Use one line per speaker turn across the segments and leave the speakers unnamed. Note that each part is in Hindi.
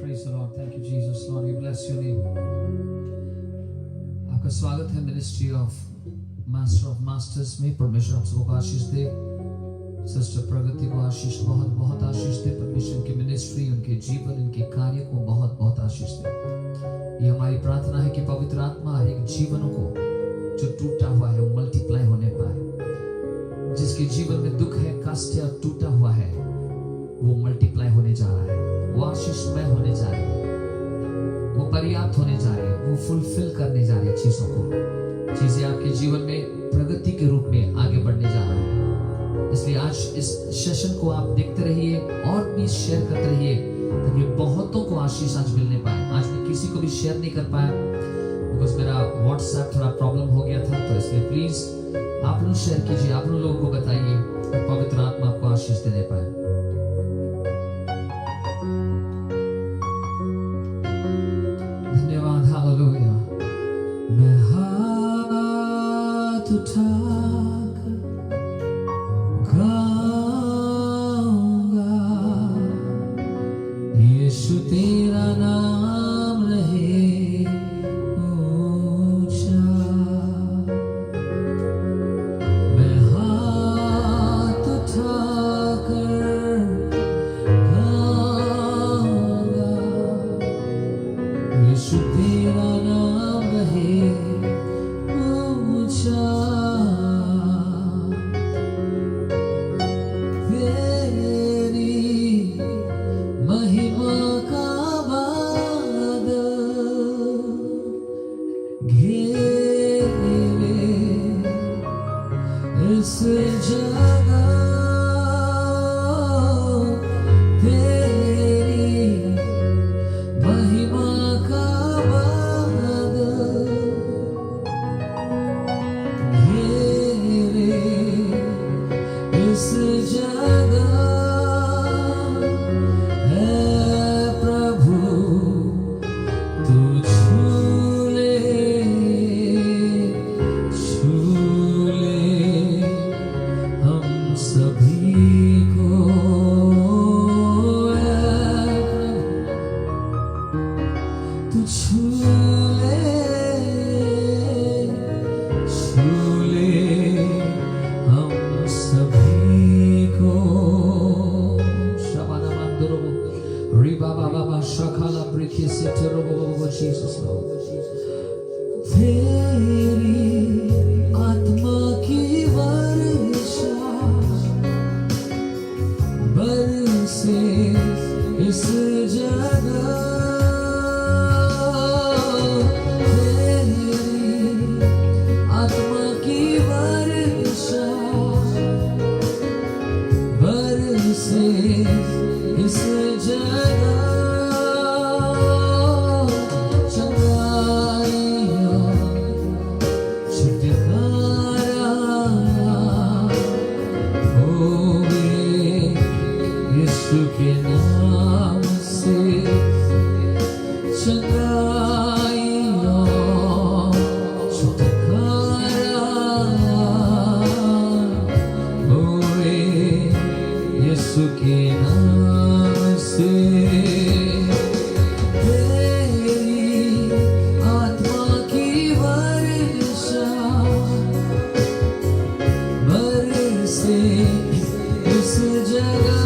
Praise the Lord. Thank you, Jesus. Lord, we bless your name. आपका स्वागत है ministry of master of masters में। परमेश्वर आप सबको आशीष दे। सिस्टर प्रगति को आशीष, बहुत बहुत आशीष दे। परमेश्वर की मिनिस्ट्री, उनके जीवन, उनके कार्य को बहुत बहुत आशीष दे। ये हमारी प्रार्थना है कि पवित्र आत्मा हर एक जीवनों को जो टूटा हुआ है वो मल्टीप्लाई होने पाए। जिसके जीवन में दुख है, कष्ट है और टूटा हुआ है, वो मल्टीप्लाई होने जा रहा है, वो आशीषमय होने जा रहा है, वो पर्याप्त होने जा रहे हैं, वो फुलफिल करने जा रहे हैं चीजों को। चीजें आपके जीवन में प्रगति के रूप में आगे बढ़ने जा रहा है। इसलिए आज इस सेशन को आप देखते रहिए और भी शेयर करते रहिए ताकि बहुतों को आशीष आज मिलने पाए। आज मैं किसी को भी शेयर नहीं कर पाया बिकॉज मेरा व्हाट्सएप थोड़ा प्रॉब्लम हो गया था, तो इसलिए प्लीज आप लोग शेयर कीजिए, आप लोगों को बताइए, पवित्र आत्मा आपको आशीष देने पाए। धन्यवाद, हालेलुया। मैं हाथ उठाकर गाऊंगा, यीशु तेरा नाम रहे ऊंचा। मैं हाथ उठाकर गाऊंगा, यीशु तेरा नाम रहे ऊंचा। महिमा का बादल घेरे इस जगह, तेरी महिमा का बादल घेरे इस जगह। Jesus, Lord. तेरी आत्मा की वर्षा बरसे इस जगह, तेरी आत्मा की वर्षा बरसे इस जगह। यीशु के नाम से चंगाइयों छुटकारा होए, यीशु के नाम से। तेरी आत्मा की वर्षा बरसे इस जगह,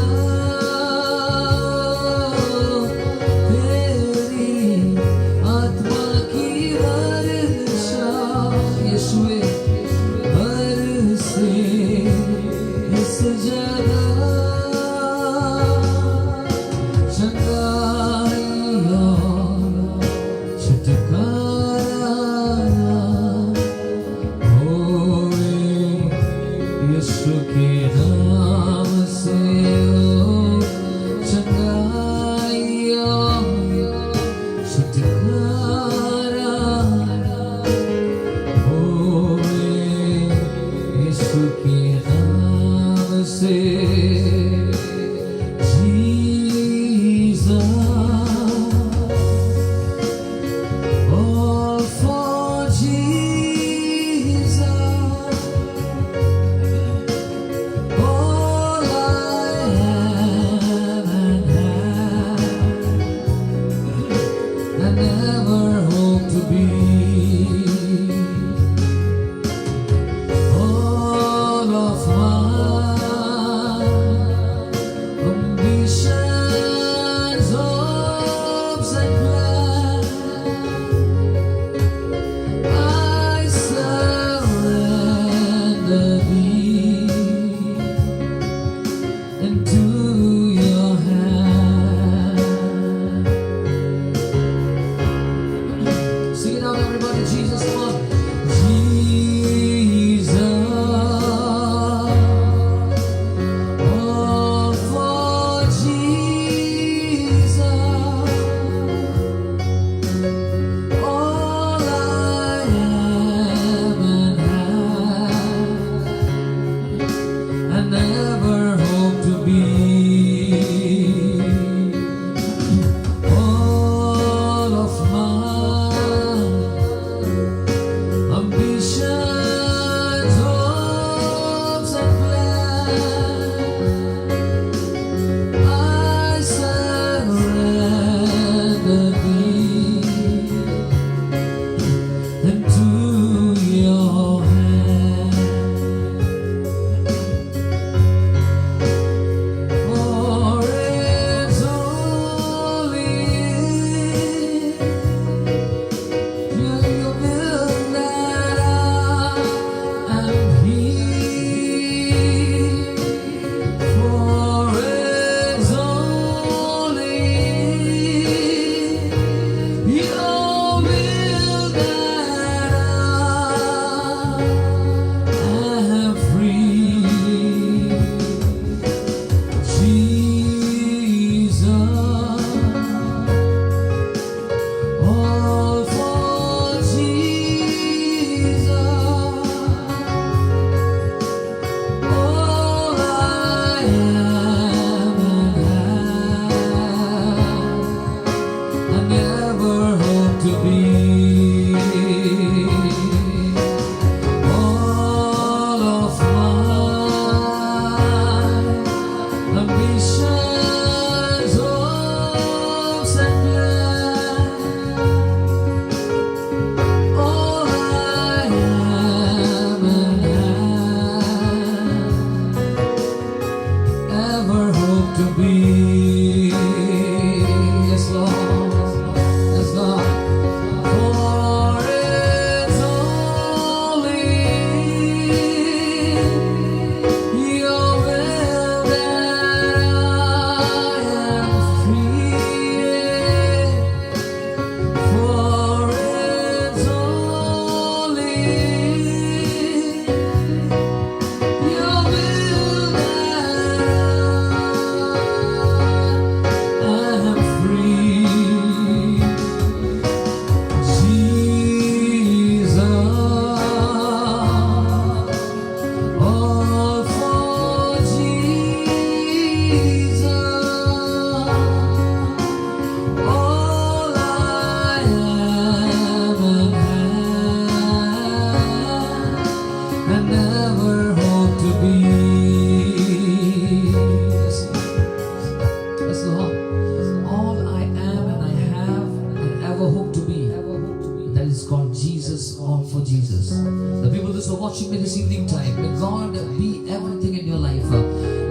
watching me this evening time, may God be everything in your life.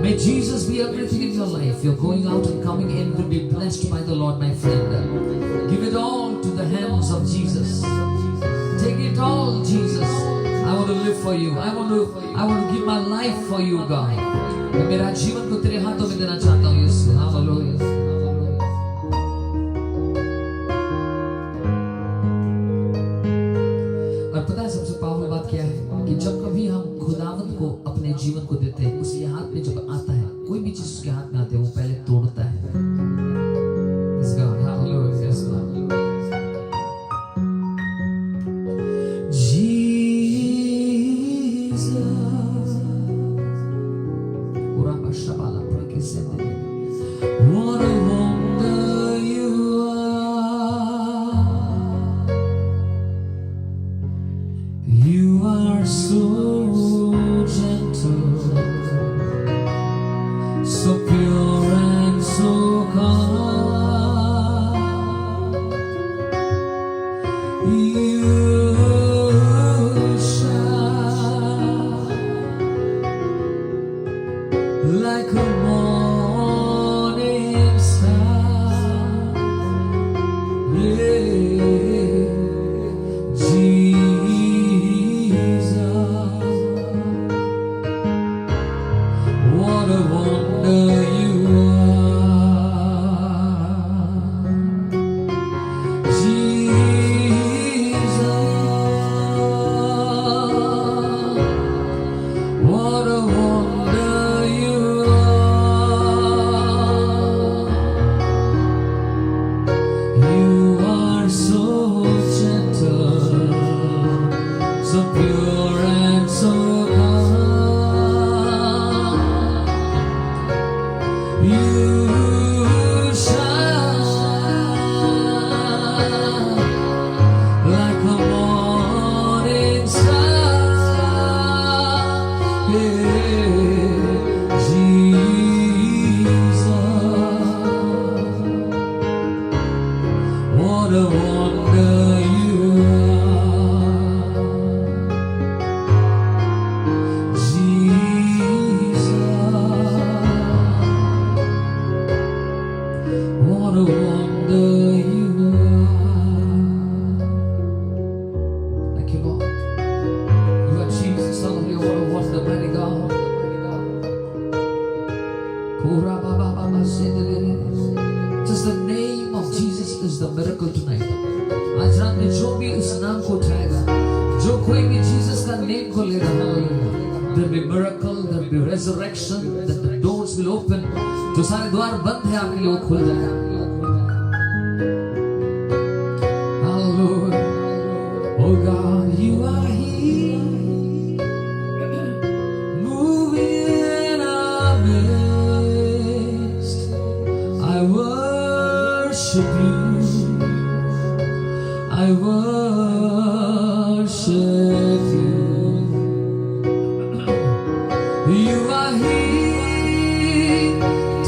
May Jesus be everything in your life. Your going out and coming in will be blessed by the Lord, my friend. Give it all to the hands of Jesus. Take it all, Jesus. I want to live for you. I want to give my life for you, God. मैं मेरा जीवन को तेरे हाथों में देना चाहता हूँ, यीशु. हालेलुया. और पता है सबसे पावरफुल बात क्या है कि जब कभी हम खुदावंत को अपने जीवन को देते हैं, उसके हाथ में जब आता है, कोई भी चीज उसके हाथ में आती है, वो पहले तोड़ता है. Yes, God. Hallelujah. Yes, God. What a wonder you are. You are so gentle, so pure and so calm. You shine like a morning star. Yeah, Jesus, what a wonder you are. Jesus, what a wonder you are. You are so gentle, so pure and so calm. You shine like a morning star. Yeah, Jesus, what a wonder you are. Jesus, what a wonder you are. Thank you, Lord. You are Jesus. Hallelujah. What a wonder, mighty God. Just the name of Jesus is the miracle tonight. आज रात में जो भी उस नाम को उठाएगा, जो कोई भी Jesus का name को लेगा, there will be miracle, there will be resurrection, that the doors will open. जो सारे द्वार बंद हैं आपके लिए वो खुल जाएगा. Hallelujah. Oh God, you are here, moving in our midst. I worship you. I worship you. You are here,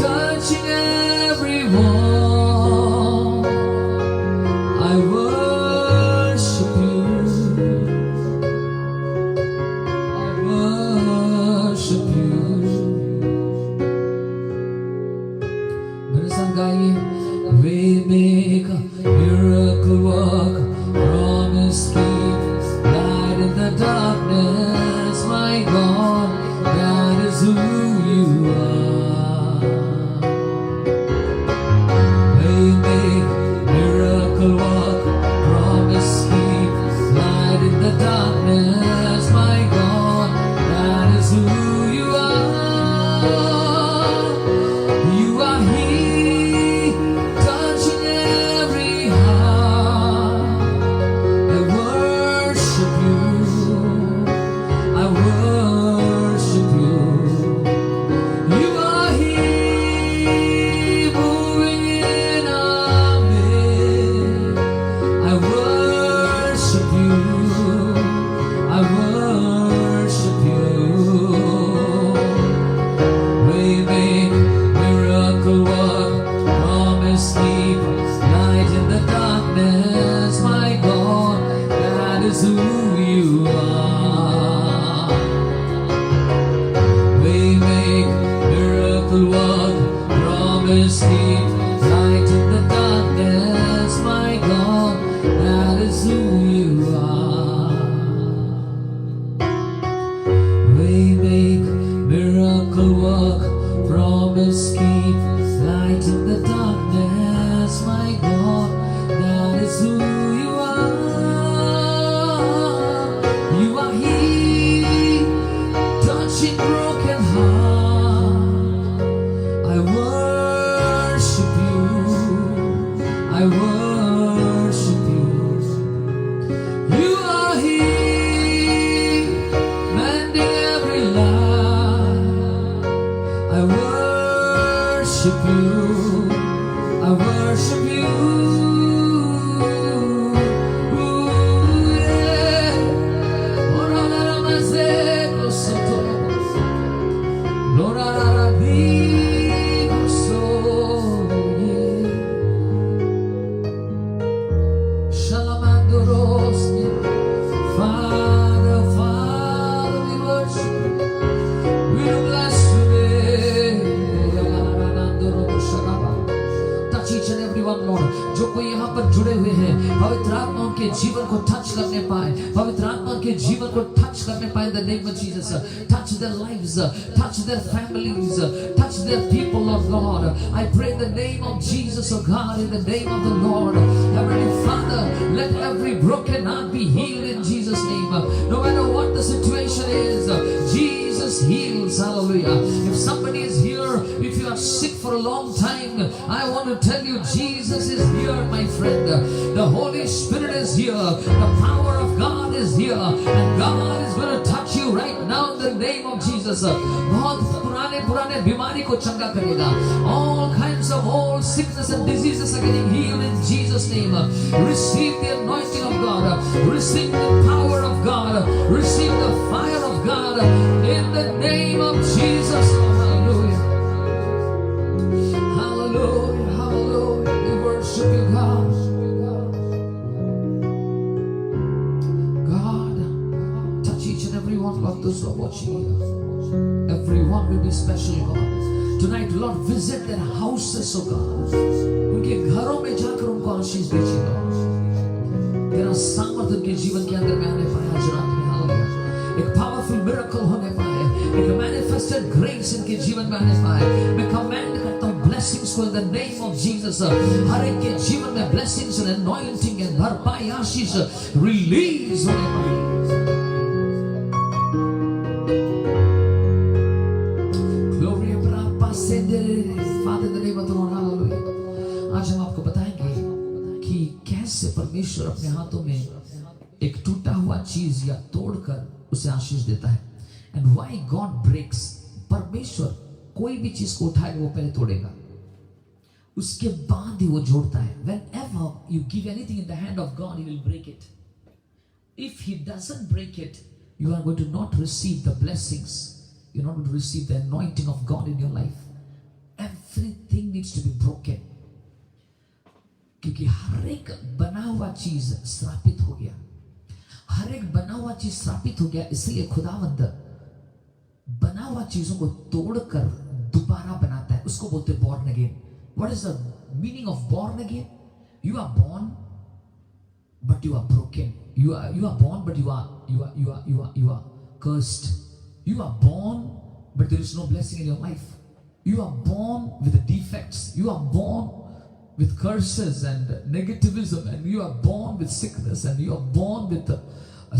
touching everyone. I worship you. I worship you. मेरे साथ गाइए. Waymaker, miracle worker, promise keeper, light in the darkness, my God, that is who you are. Waymaker, miracle worker, promise keeper, light in the darkness, my God, that is who you are. You are here, touching every heart. I worship you. I worship you. You are here, mending every lie. I worship you. I worship you. Ooh, yeah. Ora la la ma se kosoto. Lora la la di koso. Yeah. Shalamandoros. Father, Father, we worship you. We bless your name. Touch each and every one, Lord. जो कोई यहाँ पर जुड़े हुए हैं, पवित्र आत्मा उनके जीवन को टच करने पाए, पवित्र आत्मा उनके जीवन को टच करने पाए. In the name of Jesus, touch their lives, touch their families, touch their people, Lord God. I pray in the name of Jesus, oh God, in the name of the Lord. Heavenly Father, let every broken heart be healed in Jesus' name. No matter what the situation is, Jesus heals. Hallelujah. If somebody is here, if you are sick for a long time, I want to tell you, Jesus is here, my friend. The Holy Spirit is here. The power of God is here. And God is going to touch you right now in the name of Jesus. बहुत पुराने बीमारी को चंगा करेगा. All kinds of old sickness and diseases are getting healed in Jesus' name. Receive the anointing of God. Receive the power of God. Receive the fire of God in the name of Jesus. Hallelujah. Hallelujah. Hallelujah. We worship you, God. God, touch each and every one of those who are watching here. Everyone will be special, God. Tonight, Lord, visit their houses, oh God. उनके घरों में जाकर उनको आशीष दीजिए, Lord. तेरा सामर्थ्य उनके जीवन के अंदर में आने पाए आज रात में. हालेलुया. एक पावरफुल मिरेकल होने पाए, एक मैनिफेस्टेड ग्रेस इनके जीवन में आने पाए. मैं कमांड करता हूँ ब्लेसिंग्स को in the name of Jesus. हर एक के जीवन में ब्लेसिंग्स एंड अनॉइंटिंग एंड भरपाई आशीष रिलीज होने पाए. Father, in the name of the Lord, hallelujah. आज हम आपको बताएंगे कि कैसे परमेश्वर अपने हाथों में एक टूटा हुआ चीज या तोड़कर उसे आशीष देता है. And why God breaks. परमेश्वर कोई भी चीज को उठाएगा वो पहले तोड़ेगा, उसके बाद ही वो जोड़ता है. Whenever you give anything in the hand of God, He will break it. If He doesn't break it, you are going to not receive the blessings. You're not going to receive the anointing of God in your life. Everything needs to be broken. क्योंकि हर एक बना हुआ चीज श्रापित हो गया. हर एक बना हुआ चीज श्रापित हो गया. इसलिए खुदावंद बना हुआ चीजों को तोड़कर दोबारा बनाता है. उसको बोलते हैं born again. What is the meaning of born again? You are born, but you are broken. You are born, but you are cursed. You are born, but there is no blessing in your life. You are born with the defects. You are born with curses and negativism, and you are born with sickness, and you are born with a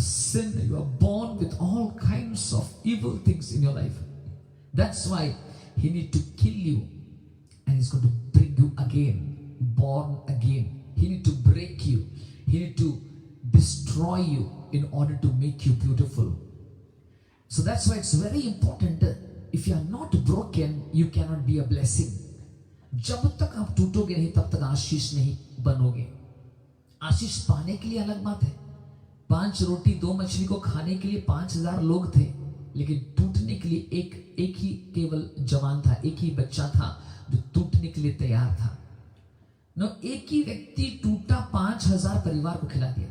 sin. You are born with all kinds of evil things in your life. That's why He needs to kill you, and He's going to bring you again, born again. He needs to break you. He needs to destroy you in order to make you beautiful. So that's why it's very important. If you are not broken, you cannot be a blessing. जब तक आप टूटोगे नहीं, तब तक आशीष नहीं बनोगे. आशीष पाने के लिए अलग बात है. 5 रोटी 2 मछली को खाने के लिए 5000 लोग थे, लेकिन टूटने के लिए एक ही केवल जवान था, एक ही बच्चा था जो टूटने के लिए तैयार था. नो, एक ही व्यक्ति टूटा 5000 परिवार को खिला दिया.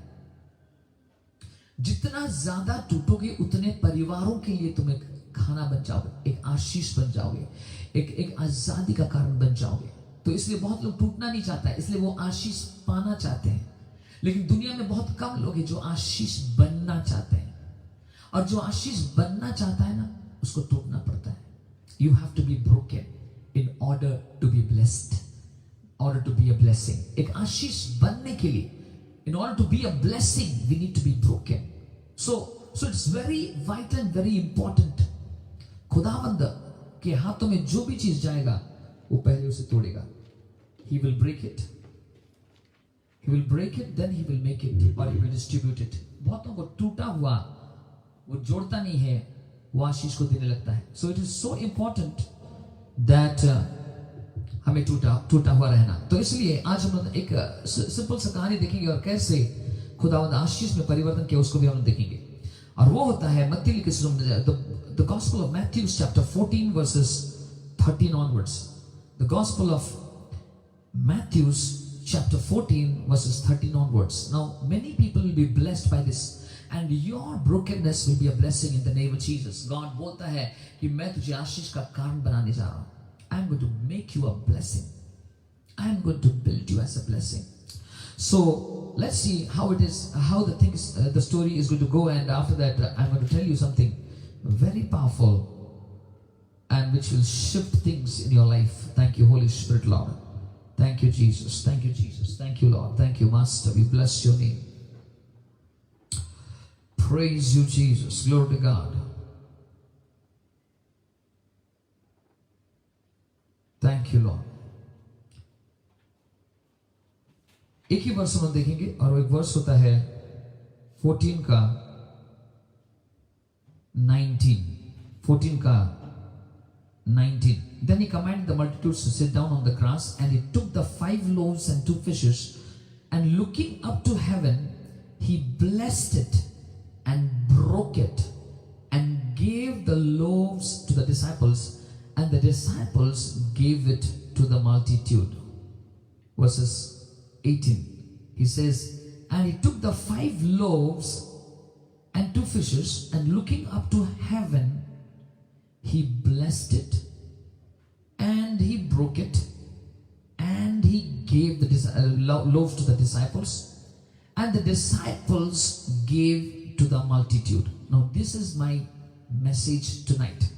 जितना ज्यादा टूटोगे उतने परिवारों के लिए तुम एक खाना बन जाओगे, एक आशीष बन जाओगे, एक आजादी का कारण बन जाओगे. तो इसलिए बहुत लोग टूटना नहीं चाहता है, इसलिए वो आशीष पाना चाहते हैं. लेकिन दुनिया में बहुत कम लोग हैं जो आशीष बनना चाहते हैं. और जो आशीष बनना चाहता है ना, उसको टूटना पड़ता है. You have to be broken in order to be blessed, order to be a blessing. एक आशीष बनने के लिए, in order to be a blessing, we need to be broken. So it's very vital and very important. खुदावंद के हाथों में जो भी चीज जाएगा वो पहले उसे तोड़ेगा. He will break it. He will break it, then he will make it, or he will distribute it. बहुतों को टूटा हुआ वो जोड़ता नहीं है, वो आशीष को देने लगता है. So it is so important that हमें टूटा हुआ रहना. तो इसलिए आज हम एक सिंपल सा कहानी देखेंगे और कैसे खुदावंद आशीष में परिवर्तन किया उसको भी हम देखेंगे. और वो होता है मत्ती लिखित सुसमाचार, the Gospel of Matthew chapter 14 verses 13 onwards. The Gospel of Matthew chapter 14 verses 13 onwards. Now many people will be blessed by this and your brokenness will be a blessing in the name of Jesus. God बोलता है कि मैं तुझे आशीष का कारण बनाने जा रहा हूँ. I am going to make you a blessing. I am going to build you as a blessing. So let's see how it is, how the things, the story is going to go, and after that I'm going to tell you something very powerful and which will shift things in your life. Thank you, Holy Spirit, Lord. Thank you, Jesus. Thank you, Jesus. Thank you, Lord. Thank you, Master. We bless your name. Praise you, Jesus. Glory to God. Thank you, Lord. एक ही वर्ष हम देखेंगे और वो एक वर्ष होता है 14 का 19. 14 का 19. Then he commanded the multitudes to sit down on the grass, and he took the 5 loaves and 2 fishes, and looking up to heaven, he blessed it and broke it and gave the loaves to the disciples, and the disciples gave it to the multitude. Verses 18. He says, and he took the 5 loaves and 2 fishes, and looking up to heaven, he blessed it, and he broke it, and he gave the loaves to the disciples, and the disciples gave to the multitude. Now this is my message tonight.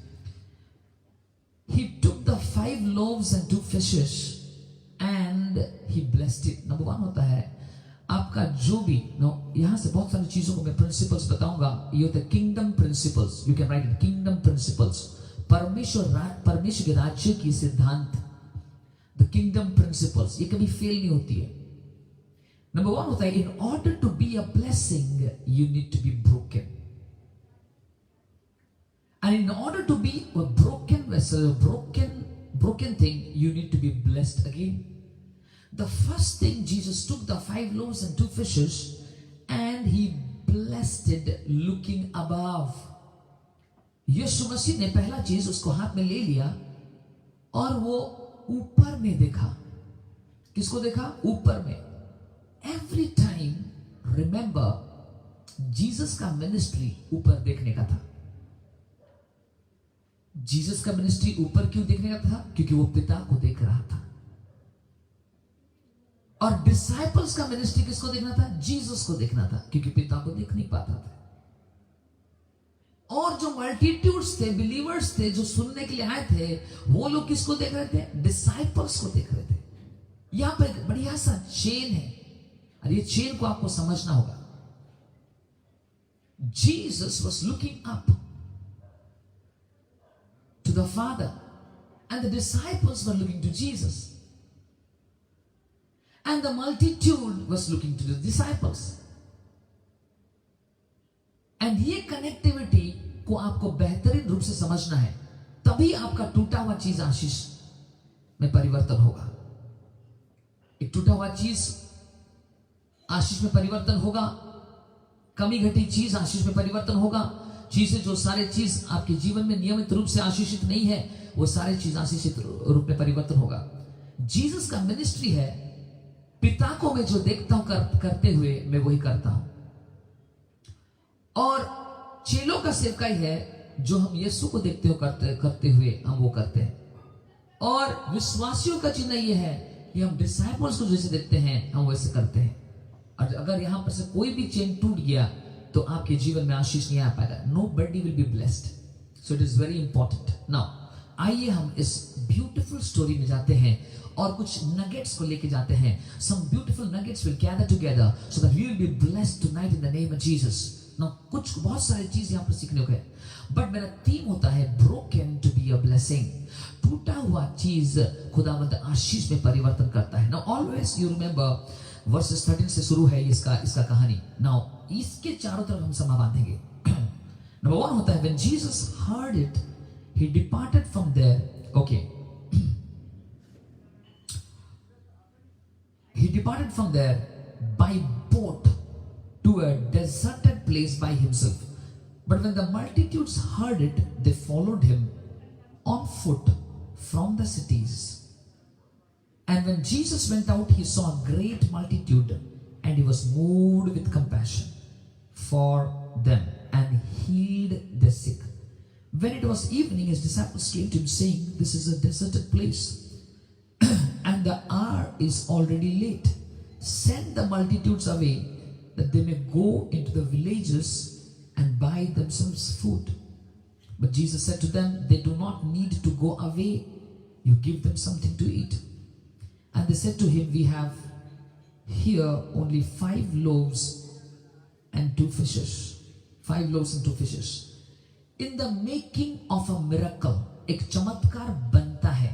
He took the 5 loaves and 2 fishes and he blessed it. Number 1 होता है आपका जो भी, यहाँ से बहुत सारी चीजों को मैं प्रिंसिपल्स बताऊंगा. ये होते हैं kingdom principles. You can write it, kingdom principles. परमेश्वर के राज्य की सिद्धांत, द किंगडम प्रिंसिपल्स, ये कभी फेल नहीं होती है. नंबर 1 होता है, in order to be a blessing you need to be broken. And in order to be a broken vessel, broken thing, you need to be blessed again. The first thing, Jesus took the 5 loaves and 2 fishes and he blessed it looking above. यीशु मसीह ने पहला चीज उसको हाथ में ले लिया और वो ऊपर में देखा. किसको देखा? ऊपर में. Every time, remember, जीसस का मिनिस्ट्री ऊपर देखने का था. जीसस का मिनिस्ट्री ऊपर क्यों देखने का था? क्योंकि वो पिता को देख रहा था. और डिसाइपल्स का मिनिस्ट्री किसको देखना था? जीसस को देखना था, क्योंकि पिता को देख नहीं पाता था. और जो मल्टीट्यूड्स थे, बिलीवर्स थे, जो सुनने के लिए आए थे, वो लोग किसको देख रहे थे? डिसाइपल्स को देख रहे थे. यहां पर एक बढ़िया सा चेन है और ये चेन को आपको समझना होगा. Jesus was looking up to the Father, and the disciples were looking to Jesus, and the multitude was looking to the disciples. And ये कनेक्टिविटी को आपको बेहतरीन रूप से समझना है, तभी आपका टूटा हुआ चीज आशीष में परिवर्तन होगा. एक टूटा हुआ चीज आशीष में परिवर्तन होगा, कमी घटी चीज आशीष में परिवर्तन होगा. चीजें जो सारे चीज आपके जीवन में नियमित रूप से आशीषित नहीं है, वो सारे चीज आशीषित रूप में परिवर्तन होगा. जीसस का मिनिस्ट्री है, पिता को मैं जो देखता हूं करते हुए मैं वही करता हूं. और चेलों का सेवकाई है, जो हम यीशु को देखते हो करते हुए हम वो करते हैं. और विश्वासियों का चिन्ह ये है कि हम डिसाइपल्स को जैसे देखते हैं हम वैसे करते हैं. और अगर यहां पर से कोई भी चेन टूट गया तो आपके जीवन में आशीष नहीं आ पाएगा. Nobody will be blessed. So it is very important. Now, आइए हम इस ब्यूटीफुल स्टोरी में जाते हैं और कुछ नगेट्स को लेके जाते हैं. Some beautiful nuggets will gather together so that we will be blessed tonight in the name of Jesus. Now, कुछ बहुत सारी चीज यहाँ पर सीखने को है, बट मेरा थीम होता है broken to be a blessing. टूटा हुआ चीज खुदावंद आशीष में परिवर्तन करता है. Now, always you remember versus 13 से शुरू है इसका कहानी. नाउ इसके चारों तरफ हम समा बांधेंगे. नंबर 1 होता है when Jesus heard it, he departed from there. Okay. He departed from there by boat to a deserted place by himself. But when the multitudes heard it, they followed him on foot from the cities. And when Jesus went out, he saw a great multitude, and he was moved with compassion for them and healed the sick. When it was evening, his disciples came to him saying, "This is a deserted place, and the hour is already late. Send the multitudes away, that they may go into the villages and buy themselves food." But Jesus said to them, "They do not need to go away. You give them something to eat." And they said to him, "We have here only 5 loaves and 2 fishes." 5 loaves and 2 fishes. In the making of a miracle, एक चमत्कार बनता है,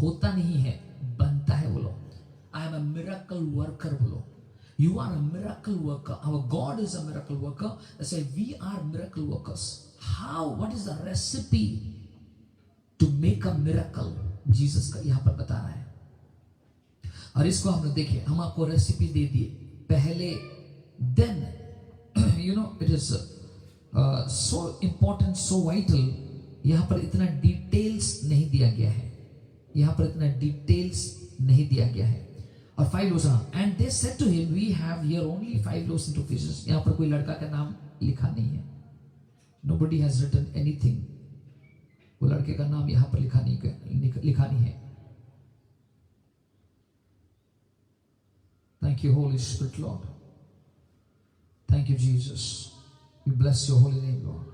होता नहीं है, बनता है. बोलो, I am a miracle worker. बोलो, you are a miracle worker. Our God is a miracle worker. That's why we are miracle workers. How? What is the recipe to make a miracle? Jesus का यहाँ पर बता रहा है. और इसको हमने देखे, हम आपको रेसिपी दे दिए पहले. Then it is so important, so vital. यहाँ पर इतना डिटेल्स नहीं दिया गया है. यहाँ पर इतना डिटेल्स नहीं दिया गया है. और 5 loaves. And they said to him, "We have here only 5 loaves and 2 fishes." यहाँ पर कोई लड़का का नाम लिखा नहीं है. Nobody has written anything. वो लड़के का नाम यहाँ पर लिखा नहीं है. Thank you, Holy Spirit, Lord. Thank you, Jesus. We bless your holy name, Lord.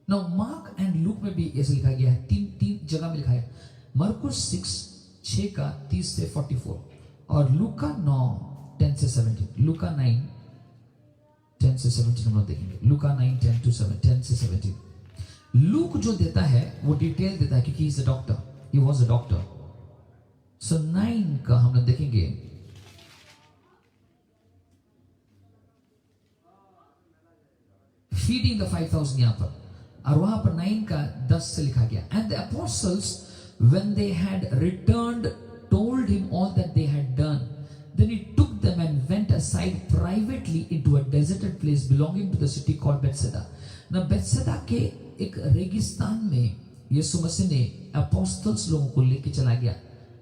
Now, Mark and Luke में भी ऐसे लिखा गया है. तीन जगह में लिखा है. मरकुस 6 का 30 से 44 और लूका 9 10 से 17. लूका 9 10 से 17 हम लोग देखेंगे. लूका 9 10 से 17. लूक जो देता है वो डिटेल देता है क्योंकि he is a doctor. He was a doctor. So 9 का हम लोग देखेंगे. फीडिंग द 5000 यहाँ पर, और वहां पर 9 का 10 से लिखा गया. And the apostles when they had returned told him all that they had done. Then he took them and went aside privately into a deserted place belonging to the city called Bethsaida. Now Bethsaida के एक रेगिस्तान में यीशु मसीह ने apostles लोगों को लेके चला गया.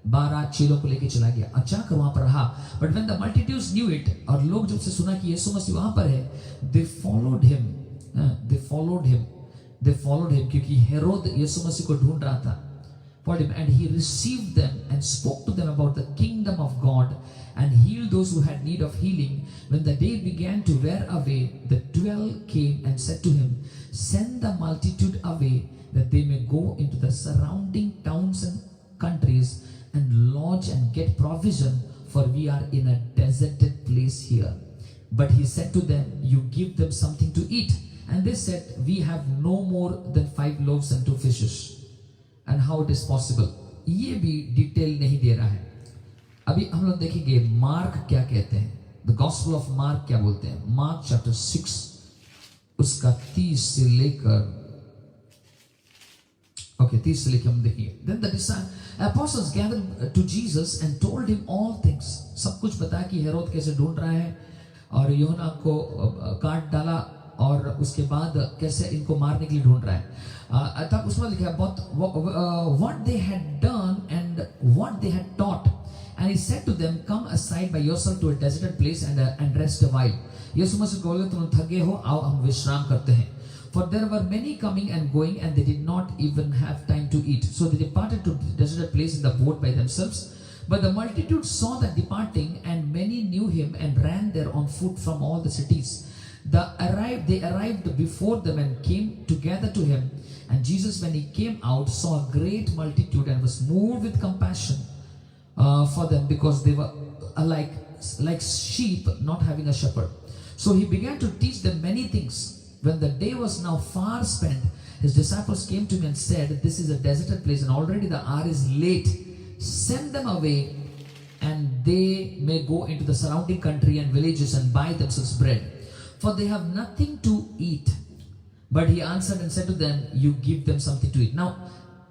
12 चेलों को लेके चला गया. अचानक वहां पर रहा. But when the multitudes knew it, और लोग जब से सुना कि यीशु मसीह वहां पर है, they followed him. They followed him क्योंकि हेरोद यीशु मसीह को ढूंढ रहा था. Followed him, and he received them and spoke to them about the kingdom of God and healed those who had need of healing. When the day began to wear away, the 12 came and said to him, "Send the multitude away, that they may go into the surrounding towns and countries and lodge and get provision, for we are in a deserted place here." But he said to them, "You give them something to eat." And they said, "We have no more than 5 loaves and 2 fishes." And how it is possible? ये भी डिटेल नहीं दे रहा है. अभी हम लोग देखेंगे मार्क क्या कहते हैं. द गॉस्पेल ऑफ मार्क क्या बोलते हैं. मार्क चैप्टर 6 उसका 30 से लेकर 30 से लेकर हम देखेंगे. Then the apostles gathered to Jesus and told him all things. सब कुछ बताया कि हेरोद कैसे ढूंढ रहा है और यूहन्ना को काट डाला और उसके बाद कैसे इनको मारने के लिए ढूंढ रहा है. तब उसमें लिखा है what they had done and what they had taught. And he said to them, "Come aside by yourself to a deserted place and rest a while." यीशु मसीह को बोले, तुम थके हो, आओ हम विश्राम करते हैं. For there were many coming and going, and they did not even have time to eat. So they departed to the deserted place in the boat by themselves. But the multitude saw that departing, and many knew him and ran there on foot from all the cities. They arrived before them and came together to him. And Jesus, when he came out, saw a great multitude and was moved with compassion for them, because they were like sheep not having a shepherd. So he began to teach them many things. When the day was now far spent, his disciples came to him and said, "This is a deserted place, and already the hour is late. Send them away, and they may go into the surrounding country and villages and buy themselves bread, for they have nothing to eat. But he answered and said to them, you give them something to eat. Now,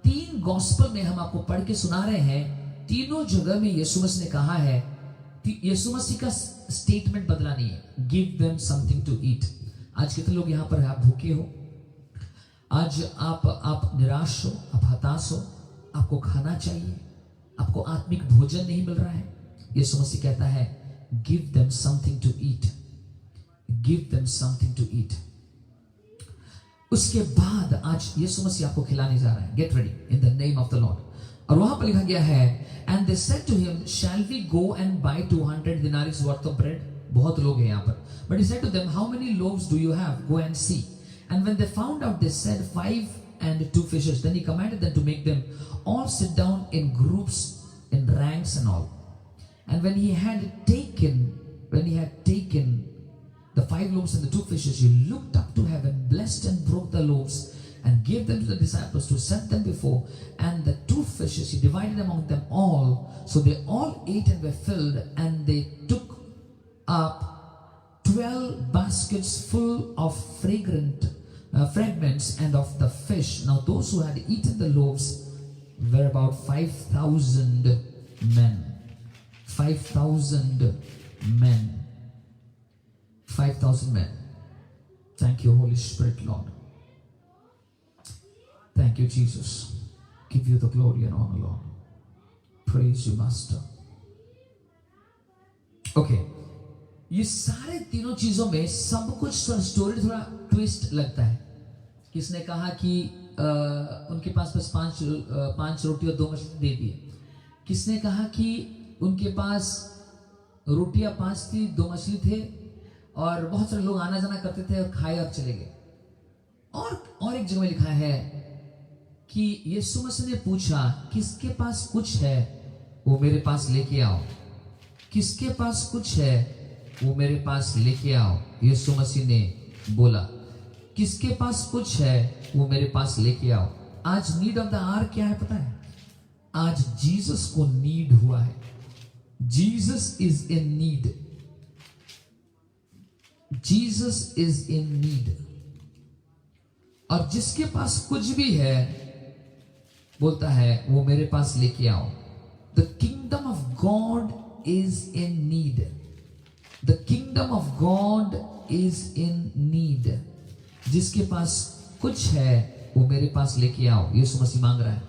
3 gospel में हम आपको पढ़ के सुना रहे हैं, तीनों जगह में यीशु मसीह ने कहा है, यीशु मसीह का स्टेटमेंट बदला नहीं है, give them something to eat. आज कितने लोग यहाँ पर आप भूखे हो, आज आप निराश हो, आप हताश हो, आपको खाना चाहिए, आपको आत्मिक भोजन नहीं मिल रहा है, यीशु मसीह कहता है give them something to eat, give them something to eat. उसके बाद आज यीशु मसीह आपको खिलाने जा रहा है, get ready in the name of the lord. और वहां पर लिखा गया है, and they said to him, shall we go and buy 200 denarii worth of bread. बहुत लोग हैं यहाँ पर, but he said to them, how many loaves do you have, go and see. And when they found out, they said 5 and 2 fishes. Then he commanded them to make them all sit down in groups, in ranks and all. And when he had taken the 5 loaves and the 2 fishes, he looked up to heaven, blessed and broke the loaves and gave them to the disciples to set them before. And the 2 fishes he divided among them all. So they all ate and were filled, and they took up 12 baskets full of fragments and of the fish. Now those who had eaten the loaves were about 5,000 men. 5,000 men. 5,000 men. Thank you, Holy Spirit, Lord. Thank you, Jesus. Give you the glory and honor, Lord. Praise you, Master. Okay. ये सारे तीनों चीजों में सब कुछ स्टोरी थोड़ा ट्विस्ट लगता है। किसने कहा कि उनके पास बस 5 रोटी और 2 मछली दे दिए। किसने कहा कि उनके पास रोटियां 5 थी, 2 मछली थे, और बहुत सारे लोग आना जाना करते थे और खाए और चले गए। और एक जगह में लिखा है कि यीशु मसीह ने पूछा, किसके पास कुछ है वो मेरे पास लेके आओ, किसके पास कुछ है वो मेरे पास लेके आओ। यीशु मसीह ने बोला, किसके पास कुछ है वो मेरे पास लेके आओ। आज नीड ऑफ द आवर क्या है पता है? आज जीसस को नीड हुआ है। Jesus is in need, Jesus is in need. और जिसके पास कुछ भी है बोलता है वो मेरे पास लेके आओ। The kingdom of God is in need. The kingdom of God is in need. जिसके पास कुछ है वो मेरे पास लेके आओ। यीशु मसीह मांग रहा है,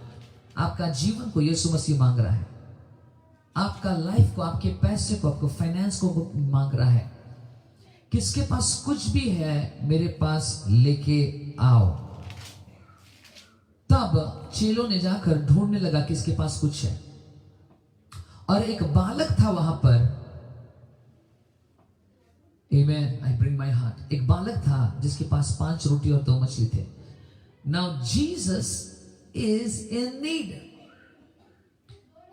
आपका जीवन को यीशु मसीह मांग रहा है, आपका लाइफ को, आपके पैसे को, आपको फाइनेंस को मांग रहा है। किसके पास कुछ भी है मेरे पास लेके आओ। तब चेलों ने जाकर ढूंढने लगा किसके पास कुछ है, और एक बालक था वहां पर। Amen. I bring my heart. एक बालक था जिसके पास 5 रोटी और 2 मछली थे। Now Jesus is in need.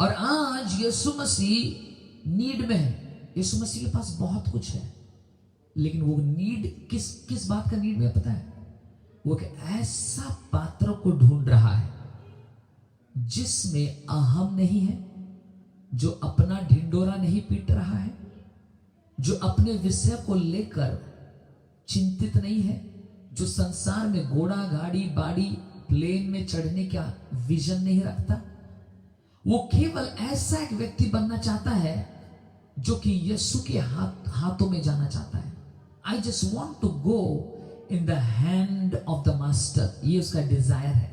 और आज यीशु मसीह नीड में है। यीशु मसीह के पास बहुत कुछ है, लेकिन वो नीड किस बात का नीड में पता है? वो एक ऐसा पात्र को ढूंढ रहा है जिसमें अहम नहीं है, जो अपना ढिंडोरा नहीं पीट रहा है, जो अपने विषय को लेकर चिंतित नहीं है, जो संसार में घोड़ा, गाड़ी, बाड़ी, प्लेन में चढ़ने का विजन नहीं रखता। वो केवल ऐसा एक व्यक्ति बनना चाहता है जो कि यीशु के हाथों में जाना चाहता है। I just want to go in the hand of the master, ये उसका डिजायर है।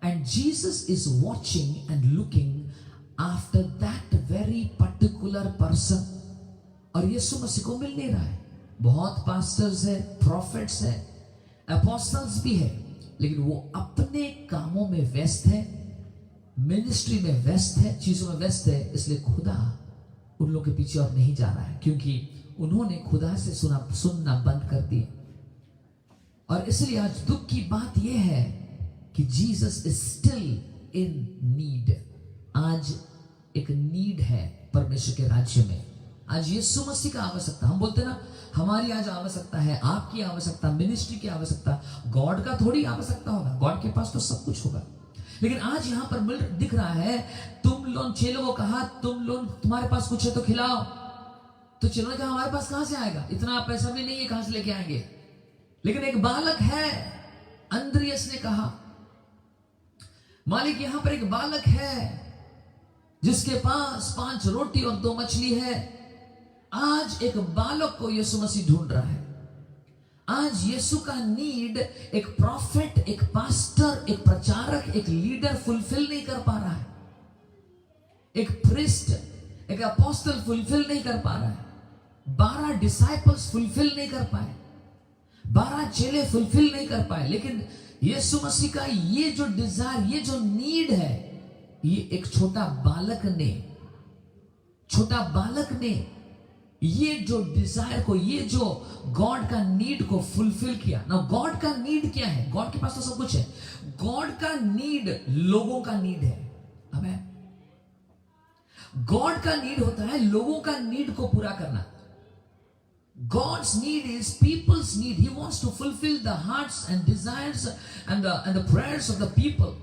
And Jesus is watching and looking after that very particular person. और यीशु मसीह को मिल नहीं रहा है। बहुत पास्टर्स है, प्रॉफिट्स है, अपोस्टल्स भी है, लेकिन वो अपने कामों में व्यस्त है, मिनिस्ट्री में व्यस्त है, चीजों में व्यस्त है। इसलिए खुदा उन लोगों के पीछे और नहीं जा रहा है, क्योंकि उन्होंने खुदा से सुनना बंद कर दिया। और इसलिए आज दुख की बात यह है कि Jesus is still in need. आज एक नीड है परमेश्वर के राज्य में। आज यीशु मसीह का आवश्यकता, हम बोलते ना हमारी आज आवश्यकता है, आपकी आवश्यकता, मिनिस्ट्री की आवश्यकता, गॉड का थोड़ी आवश्यकता होगा। गॉड के पास तो सब कुछ होगा, लेकिन आज यहां पर दिख रहा है, तुम लोग 6 लोगों को कहा, तुम लोग तुम्हारे पास कुछ है तो खिलाओ। तो चिल्लाने कहा हमारे पास कहां से आएगा, इतना पैसा भी नहीं है, कहां से लेके आएंगे। लेकिन एक बालक है, अंद्रियस ने कहा मालिक यहां पर एक बालक है जिसके पास 5 रोटी और 2 मछली है। आज एक बालक को यीशु मसीह ढूंढ रहा है। आज यीशु का नीड एक प्रॉफिट, एक पास्टर, एक प्रचारक, एक लीडर फुलफिल नहीं कर पा रहा है। एक प्रीस्ट, एक अपोस्टल फुलफिल नहीं कर पा रहा है। 12 डिसाइपल्स फुलफिल नहीं कर पाए, 12 चेले फुलफिल नहीं कर पाए। लेकिन यीशु मसीह का ये जो डिजायर, ये जो नीड है, ये एक छोटा बालक ने ये जो डिजायर को, ये जो गॉड का नीड को फुलफिल किया ना। गॉड का नीड क्या है? गॉड के पास तो सब कुछ है। गॉड का नीड लोगों का नीड है। आमीन। गॉड का नीड होता है लोगों का नीड को पूरा करना। God's need is people's need. He wants to fulfill the hearts and desires and the prayers of the people.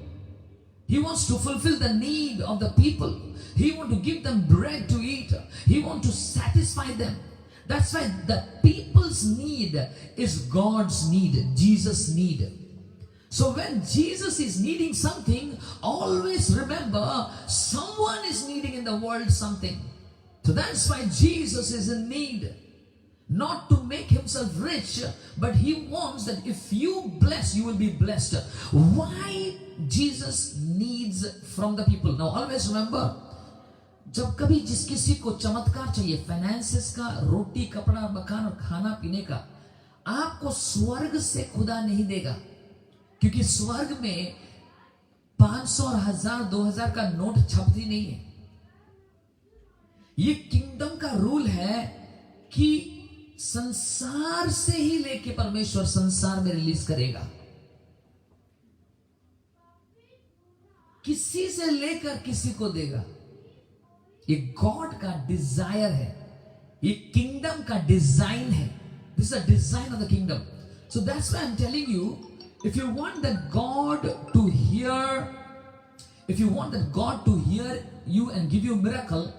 He wants to fulfill the need of the people. He wants to give them bread to eat. He wants to satisfy them. That's why the people's need is God's need, Jesus' need. So when Jesus is needing something, always remember someone is needing in the world something. So that's why Jesus is in need. Not to make himself rich, but he wants that if you bless, you will be blessed. Why Jesus needs from the people? Now always remember, जब कभी जिस किसी को चमत्कार चाहिए, फाइनेंसेस का, रोटी कपड़ा मकान और खाना पीने का, आपको स्वर्ग से खुदा नहीं देगा। क्योंकि स्वर्ग में 500 और 1000 2000 का नोट छपती नहीं है। ये किंगडम का रूल है कि संसार से ही लेके परमेश्वर संसार में रिलीज करेगा। किसी से लेकर किसी को देगा। ये गॉड का डिजायर है, ये किंगडम का डिजाइन है। This is the design of the kingdom. So that's why I am telling you, if you want that God to hear, if you want that God to hear you and give you miracle,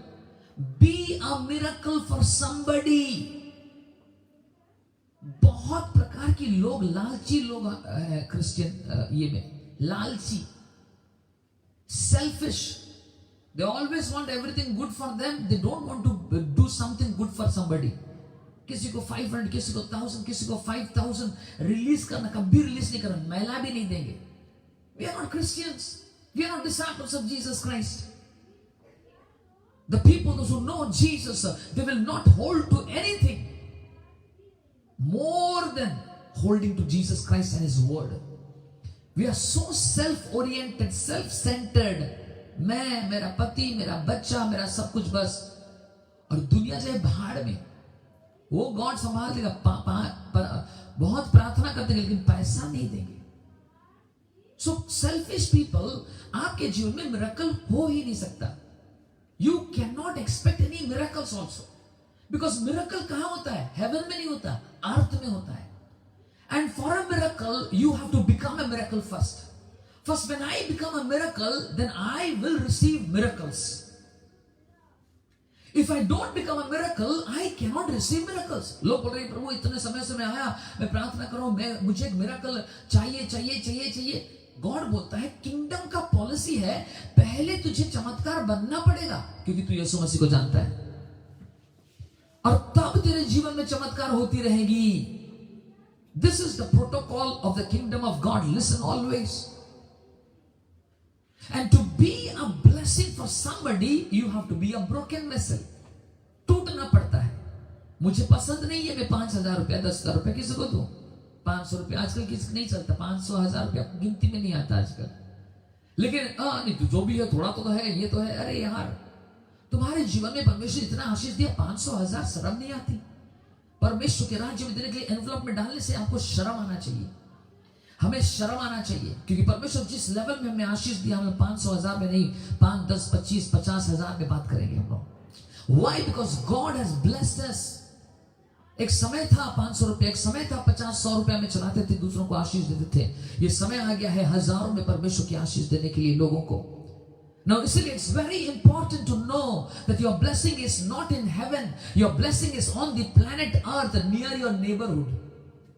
be a miracle for somebody. बहुत प्रकार की लोग, लालची लोग है क्रिश्चियन ये में, लालची, selfish. They always want everything good for them. They don't want to do something good for somebody. किसी को 500, किसी को 1000, किसी को 5000 रिलीज करना, कभी रिलीज नहीं करना, मैला भी नहीं देंगे। We are not Christians. We are not disciples of Jesus Christ. The people, those who know Jesus, they will not hold to anything more than holding to Jesus Christ and His word. We are so self-oriented, self-centered. मैं, मेरा पति, मेरा बच्चा, मेरा सब कुछ बस, और दुनिया जाए भाड़ में। वो गॉड संभाल देगा। बहुत प्रार्थना करते हैं लेकिन पैसा नहीं देंगे। So selfish people, आपके जीवन में मिरेकल हो ही नहीं सकता। You cannot expect any miracles also, because miracle कहाँ होता है? Heaven में नहीं होता, earth में होता है। And for a miracle, you have to become a miracle first. First, when I become a miracle, then I will receive miracles. If I don't become a miracle, I cannot receive miracles. लोग बोल रहे हैं प्रभु इतने समय से मैं आया, मैं प्रार्थना कर रहा हूं, मुझे एक मिरेकल चाहिए। गॉड बोलता है किंगडम का पॉलिसी है, पहले तुझे चमत्कार बनना पड़ेगा, क्योंकि तू यीशु मसीह को जानता है, और तब तेरे जीवन में चमत्कार होती रहेगी। This is the protocol of the kingdom of God. Listen always. And to be a blessing for somebody, you have to be a broken vessel. टूटना पड़ता है। मुझे पसंद नहीं है मैं 5000 रुपया 10,000 रुपया किसी को दूं। 500 रुपया आजकल किसी नहीं चलता, 500 1000 रुपया गिनती में नहीं आता आजकल। लेकिन नहीं तो जो भी है थोड़ा तो है, ये तो है। अरे यार, तुम्हारे जीवन में परमेश्वर इतना आशीष दिया, 500 1000 शर्म नहीं आती? परमेश्वर के राज्य में देने के लिए एनवलप में डालने से आपको शर्म आना चाहिए, हमें शर्म आना चाहिए, क्योंकि परमेश्वर जिस लेवल में हमें आशीष दिया, हमें 500 1000 में नहीं, 5 10 25 50 हजार में बात करेंगे हम लोग। Why? Because God has blessed us. एक समय था 500 रुपया, एक समय था 50-100 रुपया में चलाते थे, दूसरों को आशीष देते थे। ये समय आ गया है हजारों में परमेश्वर की आशीष देने के लिए लोगों को। Now, इसलिए it's very important to know that your blessing is not in heaven. Your blessing is on the planet Earth, near your neighborhood.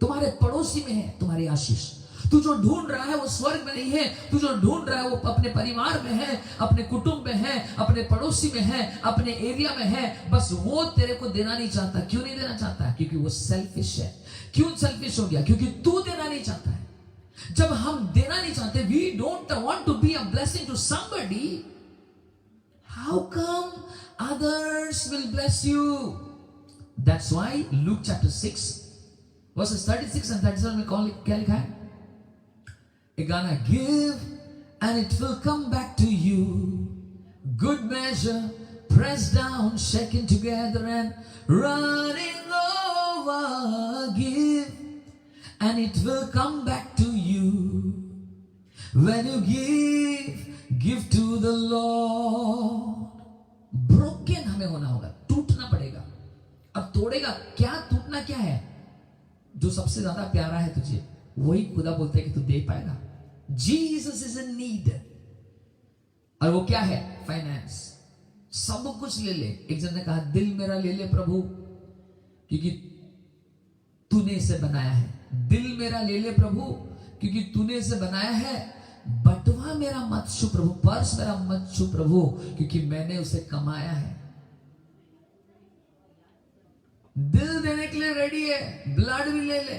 तुम्हारे पड़ोसी में है तुम्हारी आशीष. तू जो ढूंढ रहा है वो स्वर्ग में नहीं है. तू जो ढूंढ रहा है वो अपने परिवार में है, अपने कुटुंब में है, अपने पड़ोसी में है, अपने एरिया में है. बस वो तेरे को देना नहीं चाहता. क्यों नहीं देना चाहता? क्योंकि वो सेल्फिश है. क्यों सेल्फिश हो गया? क्योंकि तू देना नहीं चाहता है. जब हम देना नहीं चाहते, we don't want to be a blessing to somebody, how come others will bless you? That's why Luke chapter 6 verses 36 and 37 में क्या लिखा है? You're gonna give and it will come back to you. Good measure, pressed down, shaken together and running over. Give and it will come back to you. When you give to the Lord. Broken हमें होना होगा, टूटना पड़ेगा. अब तोड़ेगा क्या? टूटना क्या है? जो सबसे ज्यादा प्यारा है तुझे, वही खुदा बोलते है कि तू दे पाएगा. Jesus is in need. और वो क्या है? फाइनेंस. सब कुछ ले ले. एक जन ने कहा, दिल मेरा ले ले प्रभु, क्योंकि तूने इसे बनाया है. दिल मेरा ले ले प्रभु, क्योंकि तूने इसे बनाया है. बटवा मेरा मत छू प्रभु, पर्स मेरा मत छू प्रभु, क्योंकि मैंने उसे कमाया है. दिल देने के लिए रेडी है, ब्लड भी ले ले.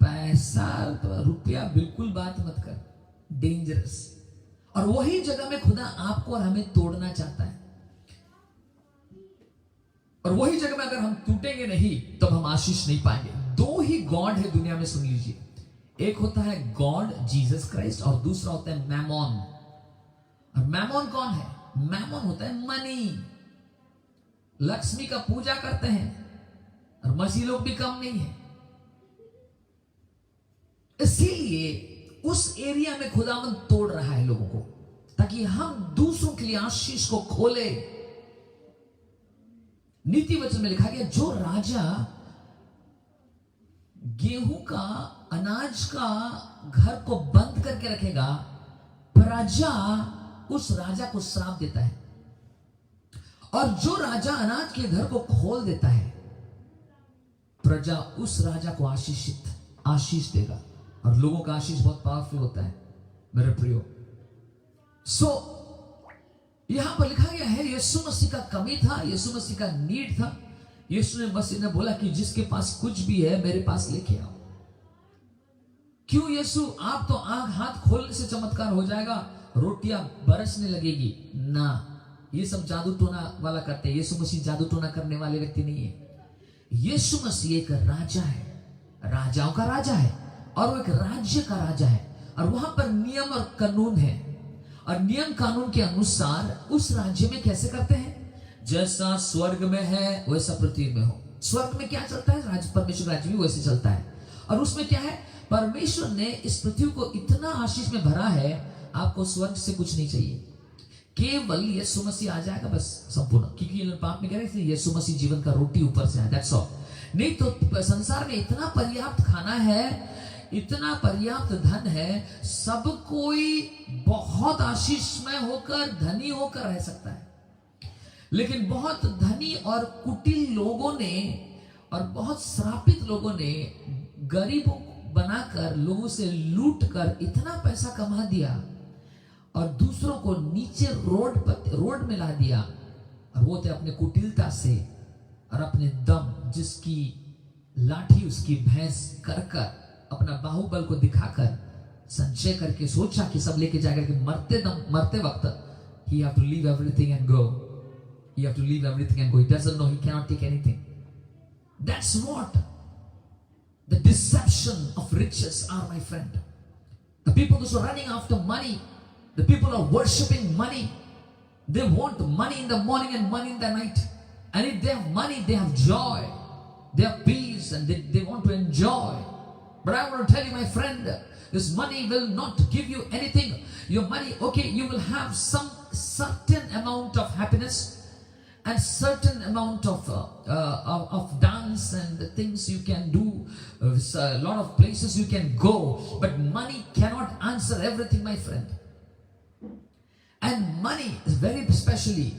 पैसा तो रुपया बिल्कुल बात मत कर, डेंजरस. और वही जगह में खुदा आपको और हमें तोड़ना चाहता है. और वही जगह में अगर हम टूटेंगे नहीं तो हम आशीष नहीं पाएंगे. दो ही गॉड है दुनिया में, सुन लीजिए. एक होता है गॉड जीसस क्राइस्ट और दूसरा होता है मैमोन. और मैमोन कौन है? मैमोन होता है मनी. लक्ष्मी का पूजा करते हैं और मसीह लोग भी कम नहीं है. इसीलिए उस एरिया में खुदावंद तोड़ रहा है लोगों को, ताकि हम दूसरों के लिए आशीष को खोले. नीति वचन में लिखा गया, जो राजा गेहूं का, अनाज का घर को बंद करके रखेगा, प्रजा उस राजा को श्राप देता है. और जो राजा अनाज के घर को खोल देता है, प्रजा उस राजा को आशीष देगा. और लोगों का आशीष बहुत पावरफुल होता है मेरे प्रियो. यहां पर लिखा गया है, यीशु मसीह का कमी था, यीशु मसीह का नीड था. यीशु मसीह ने बोला कि जिसके पास कुछ भी है मेरे पास लेके आओ. क्यों यीशु? आप तो आंख हाथ खोलने से चमत्कार हो जाएगा, रोटियां बरसने लगेगी ना. ये सब जादू टोना वाला करते हैं. यीशु मसीह जादू टोना करने वाले व्यक्ति नहीं है. यीशु मसीह एक राजा है, राजाओं का राजा है, और वो एक राज्य का राजा है. और वहां पर नियम और कानून है. और नियम कानून के अनुसार उस राज्य में कैसे करते हैं? जैसा स्वर्ग में है वैसा पृथ्वी में हो. स्वर्ग में क्या चलता है? परमेश्वर राज्य भी वैसे चलता है. और उसमें क्या है? परमेश्वर ने इस पृथ्वी को इतना आशीष में भरा है, आपको स्वर्ग से कुछ नहीं चाहिए. केवल यीशु मसीह आ जाएगा बस संपूर्ण. क्योंकि पाप में कह रहे थे यीशु मसीह जीवन का रोटी ऊपर से है. That's all. नहीं तो संसार में इतना पर्याप्त खाना है, इतना पर्याप्त धन है, सब कोई बहुत आशीषमय होकर, धनी होकर रह सकता है. लेकिन बहुत धनी और कुटिल लोगों ने और बहुत श्रापित लोगों ने गरीबों बनाकर, लोगों से लूट कर इतना पैसा कमा दिया और दूसरों को नीचे रोड में ला दिया. और वो थे अपने कुटिलता से और अपने दम, जिसकी लाठी उसकी भैंस कर कर, अपना बाहुबल को दिखाकर संचय करके सोचा कि सब लेके जाएगा कि मरते वक्त he have to leave everything and go. He have to leave everything and go. He doesn't know he cannot take anything. That's what the deception of riches are, my friend. The people who are running after money, the people who are worshipping money, they want money in the morning and money in the night. And if they have money, they have joy, they have peace, and they want to enjoy. But I want to tell you, my friend, this money will not give you anything. Your money, okay, you will have some certain amount of happiness and certain amount of dance and the things you can do, a lot of places you can go, but money cannot answer everything, my friend. And money is very specially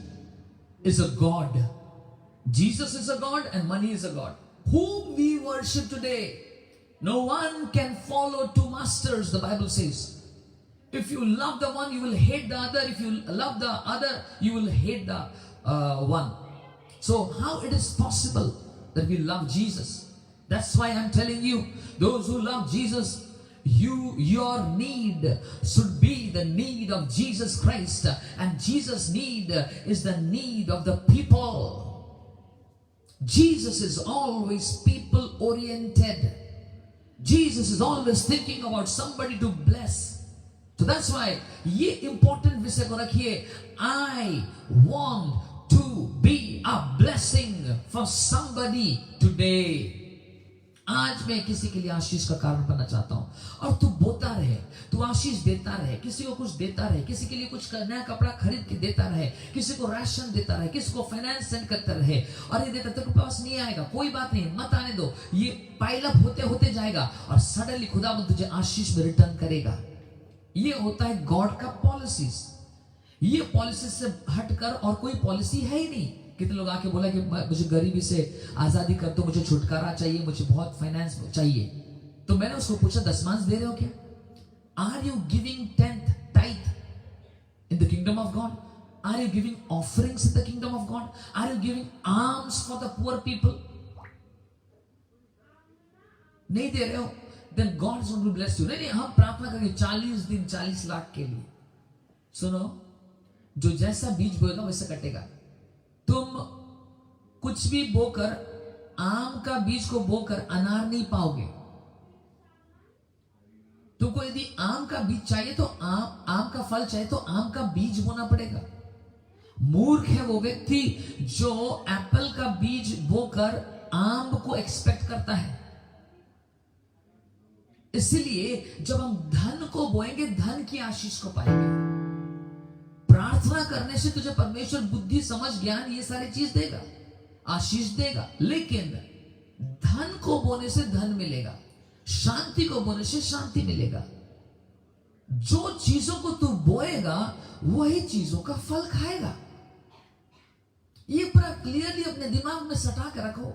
is a god. Jesus is a god and money is a god. Whom we worship today, no one can follow two masters, the Bible says. If you love the one, you will hate the other. If you love the other, you will hate the one. So how it is possible that we love Jesus? That's why I'm telling you, those who love Jesus, your need should be the need of Jesus Christ, and Jesus' need is the need of the people. Jesus is always people oriented. Jesus is always thinking about somebody to bless. So that's why ये important विषय को रखिए. I want to be a blessing for somebody today. आज मैं किसी के लिए आशीष का कारण बनना चाहता हूं. और तू बोता रहे, तू आशीष देता रहे, किसी को कुछ देता रहे, किसी के लिए कुछ नया कपड़ा खरीद के देता रहे, किसी को राशन देता रहे, किसी को फाइनेंस सेंड करता रहे. और ये देता तेरे पास नहीं आएगा, कोई बात नहीं, मत आने दो, ये पाइल अप होते होते जाएगा और सडनली खुदावंद तुझे आशीष में रिटर्न करेगा. ये होता है गॉड का पॉलिसीज. ये पॉलिसी से हटकर और कोई पॉलिसी है ही नहीं. कितने लोग आके बोला कि मुझे गरीबी से आजादी कर दो, मुझे छुटकारा चाहिए, मुझे बहुत फाइनेंस चाहिए. तो मैंने उसको पूछा, दशमांश दे रहे हो क्या? Are you giving 10th tithe in the kingdom of God? Are you giving offerings in the kingdom of God? Are you giving alms for the poor people? नहीं दे रहे हो, then God is going to bless you. नहीं, हम प्रार्थना करेंगे 40 दिन 40 लाख के लिए. सुनो, जो जैसा बीज बोएगा वैसा कटेगा. तुम कुछ भी बोकर, आम का बीज को बोकर अनार नहीं पाओगे. तुमको यदि आम का बीज चाहिए तो आम का फल चाहिए तो आम का बीज बोना पड़ेगा. मूर्ख है वो व्यक्ति जो एप्पल का बीज बोकर आम को एक्सपेक्ट करता है. इसलिए जब हम धन को बोएंगे, धन की आशीष को पाएंगे. प्रार्थना करने से तुझे परमेश्वर बुद्धि, समझ, ज्ञान ये सारी चीज देगा, आशीष देगा. लेकिन धन को बोने से धन मिलेगा, शांति को बोने से शांति मिलेगा. जो चीजों को तू बोएगा वही चीजों का फल खाएगा. ये पूरा क्लियरली अपने दिमाग में सटा के रखो.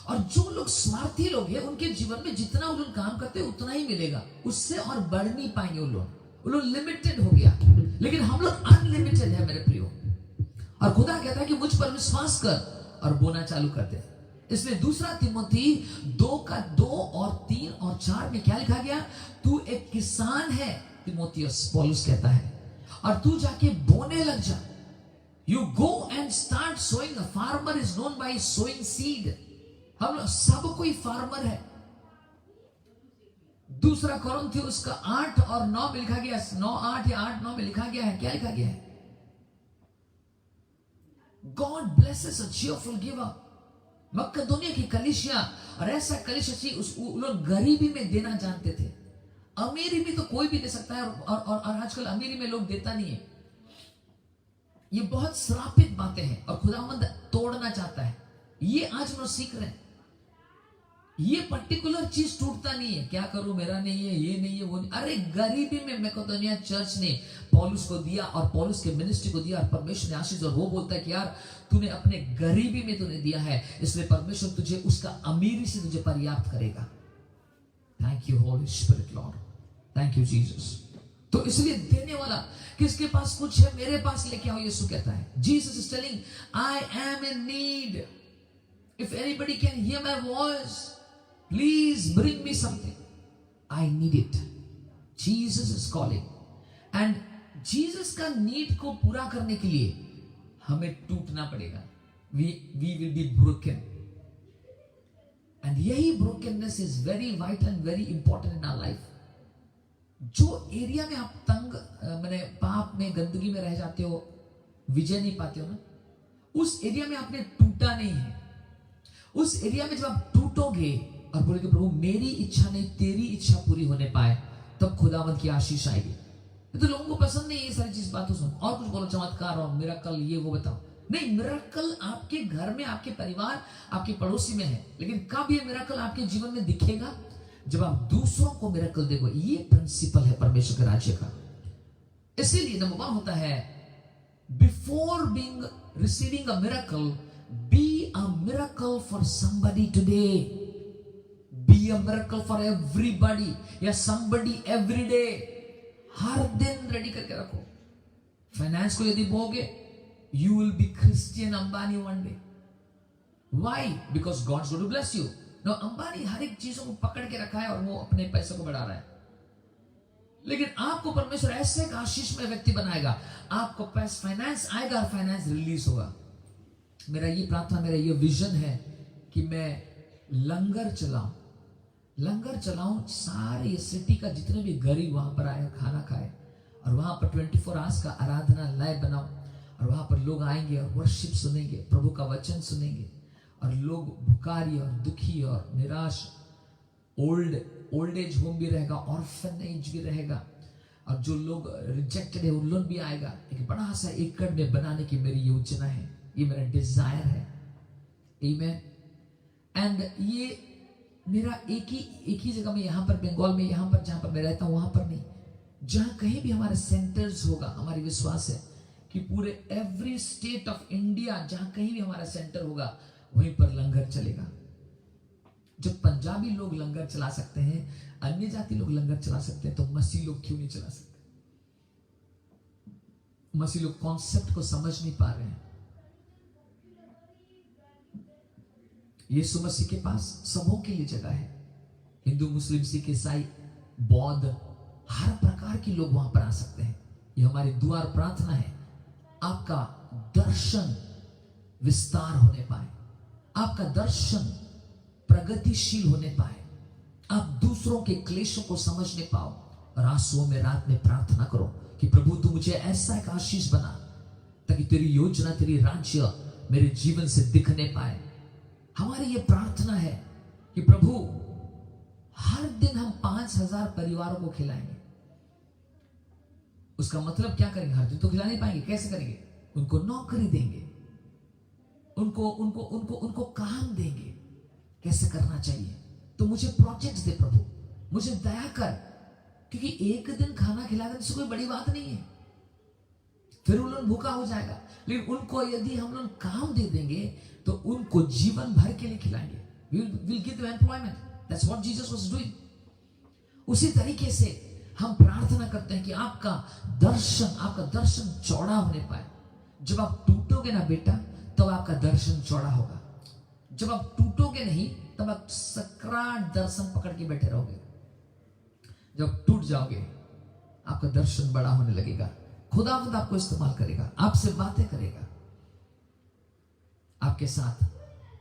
और जो लोग स्वार्थी लोग हैं, उनके जीवन में जितना वो लोग काम करते हैं उतना ही मिलेगा, उससे और बढ़ नहीं पाएंगे. वो लोग लिमिटेड हो गया. लेकिन हम लोग अनलिमिटेड है मेरे प्रियो. और खुदा कहता है कि मुझ पर विश्वास कर और बोना चालू कर दे. इसलिए दूसरा तिमोथी 2:2 और 3 और 4 में क्या लिखा गया? तू एक किसान है, तिमोथियस, पौलुस कहता है, और तू जाके बोने लग जा. You go and start sowing. A farmer is known by sowing seed. हम लोग सब कोई फार्मर है. दूसरा कोरिन्थियोस का 8 और 9 में लिखा गया, 9:8 या 8:9 में लिखा गया है. क्या लिखा गया है? God blesses a cheerful giver. मक्केदोनिया की कलीसिया, और ऐसा कलीसिया लोग गरीबी में देना जानते थे. अमीरी में तो कोई भी दे सकता है, और आजकल अमीरी में लोग देता नहीं है. ये बहुत श्रापित बातें हैं और खुदावंद तोड़ना चाहता है. ये आज हम लोग सीख रहे हैं. ये पर्टिकुलर चीज टूटता नहीं है. क्या करूं, मेरा नहीं है, ये नहीं है, वो नहीं. अरे गरीबी में मक्केदोनिया चर्च ने पौलुस को दिया और पौलुस के मिनिस्ट्री को दिया और परमेश्वर ने आशीष. और वो बोलता है कि यार तूने अपने गरीबी में तूने दिया है, इसलिए परमेश्वर तुझे उसका अमीरी से तुझे पर्याप्त करेगा. Thank you Holi spirit Lord, thank you Jesus. तो इसलिए देने वाला, किसके पास कुछ है मेरे पास लेके आओ, यीशु कहता है. Jesus is telling I am in need. If anybody can hear my voice, please bring me something. I need it. Jesus is calling. And Jesus का नीड को पूरा करने के लिए हमें टूटना पड़ेगा. We will be broken. And यही brokenness is very vital and very important in our life. जो एरिया में आप तंग, मैंने पाप में, गंदगी में रह जाते हो, विजय नहीं पाते हो ना, उस एरिया में आपने टूटा नहीं है. उस एरिया में जब आप टूटोगे और बोले प्रभु मेरी इच्छा नहीं तेरी इच्छा पूरी होने पाए, तब खुदावंद की आशीष आएगी. तो लोगों को पसंद नहीं ये सारी चीज बातों सुन. और कुछ बोलो, चमत्कार और मिरेकल, ये वो बताओ. नहीं, मिरेकल आपके घर में, आपके परिवार, आपके पड़ोसी में है. लेकिन कब ये मिरेकल आपके जीवन में दिखेगा? जब आप दूसरों को मिरेकल देखो. ये प्रिंसिपल है परमेश्वर के राज्य का. इसीलिए नंबर 1 होता है, before being receiving a miracle, be a miracle for somebody today, be a miracle for everybody या समबडी एवरी डे। हर दिन रेडी करके रखो। फाइनेंस को यदि बोगे, you will be Christian Ambani one day. Why? Because God's going to bless you. No, Ambani हर एक चीजों को पकड़ के रखा है और वो अपने पैसे को बढ़ा रहा है, लेकिन आपको परमेश्वर ऐसे एक आशीष में व्यक्ति बनाएगा, आपको पैसा फाइनेंस आएगा और फाइनेंस रिलीज होगा। मेरा ये प्रार्थना, मेरा ये विजन है कि मैं लंगर चलाऊं, सारे सिटी का जितने भी गरीब वहां पर आए खाना खाए, और वहां पर 24 आवर्स का आराधनालय बनाऊं, और वहां पर लोग आएंगे और वर्शिप सुनेंगे, प्रभु का वचन सुनेंगे, और लोग भुखारी और दुखी और निराश, ओल्ड एज होम भी रहेगा, ऑर्फनेज भी रहेगा, और जो लोग रिजेक्टेड है उन लोग भी आएगा। एक बड़ा सा एकड़ में बनाने की मेरी योजना है, ये मेरा डिजायर है। आमेन। एंड ये मेरा एक ही जगह में, यहाँ पर बंगाल में, यहाँ पर जहाँ पर मैं रहता हूँ वहां पर नहीं, जहां कहीं भी हमारे सेंटर्स होगा, हमारी विश्वास है कि पूरे एवरी स्टेट ऑफ इंडिया जहां कहीं भी हमारा सेंटर होगा, वहीं पर लंगर चलेगा। जब पंजाबी लोग लंगर चला सकते हैं, अन्य जाति लोग लंगर चला सकते हैं, तो मसीह लोग क्यों नहीं चला सकते? मसीह लोग कॉन्सेप्ट को समझ नहीं पा रहे हैं। यीशु मसीह के पास सबों के लिए जगह है। हिंदू, मुस्लिम, सिख, ईसाई, बौद्ध, हर प्रकार के लोग वहां पर आ सकते हैं। ये हमारी दुआ और प्रार्थना है, आपका दर्शन विस्तार होने पाए, आपका दर्शन प्रगतिशील होने पाए, आप दूसरों के क्लेशों को समझने पाओ। रासुओं में रात में प्रार्थना करो कि प्रभु तू मुझे ऐसा एक आशीष बना, ताकि तेरी योजना, तेरी राज्य मेरे जीवन से दिखने पाए। हमारी ये प्रार्थना है कि प्रभु हर दिन हम 5000 परिवारों को खिलाएंगे। उसका मतलब क्या करेंगे? हर दिन तो खिला नहीं पाएंगे, कैसे करेंगे? उनको नौकरी देंगे, उनको काम देंगे, कैसे करना चाहिए। तो मुझे प्रोजेक्ट्स दे प्रभु, मुझे दया कर, क्योंकि एक दिन खाना खिला देने से कोई बड़ी बात नहीं है, फिर उन लोग भूखा हो जाएगा। लेकिन उनको यदि हम लोग काम दे देंगे तो उनको जीवन भर के लिए खिलाएंगे। We'll give them employment. That's what Jesus was doing. उसी तरीके से हम प्रार्थना करते हैं कि आपका दर्शन चौड़ा होने पाए। जब आप टूटोगे ना बेटा, तब आपका दर्शन चौड़ा होगा। जब आप टूटोगे नहीं, तब आप सक्राट दर्शन पकड़ के बैठे रहोगे। जब टूट जाओगे, आपका दर्शन बड़ा होने लगेगा। खुदावंद आपको इस्तेमाल करेगा, आपसे बातें करेगा, आपके साथ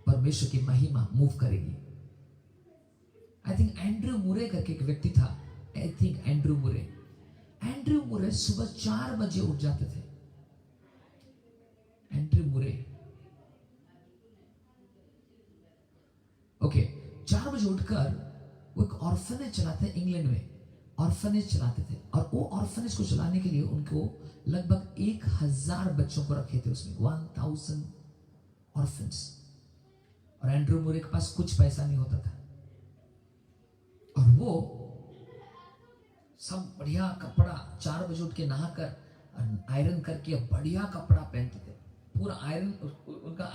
परमेश्वर की महिमा मूव करेगी। आई थिंक एंड्रयू मुरे करके एक व्यक्ति था, एंड्रयू मुरे सुबह 4 बजे उठ जाते थे। एंड्रयू मुरे, ओके, 4 बजे उठकर वो एक ऑर्फनेज चलाते हैं इंग्लैंड में, ऑर्फनेज चलाते थे। और वो ऑर्फनेज को चलाने के लिए उनको लगभग 1000 बच्चों को रखे थे उसमें, 1000 ऑर्फन्स। और एंड्रयू मुरे के पास कुछ पैसा नहीं होता था, और वो सब बढ़िया कपड़ा 4 बजे उठ के नहाकर आयरन करके बढ़िया कपड़ा पहनते थे, पूरा आयरन, उनका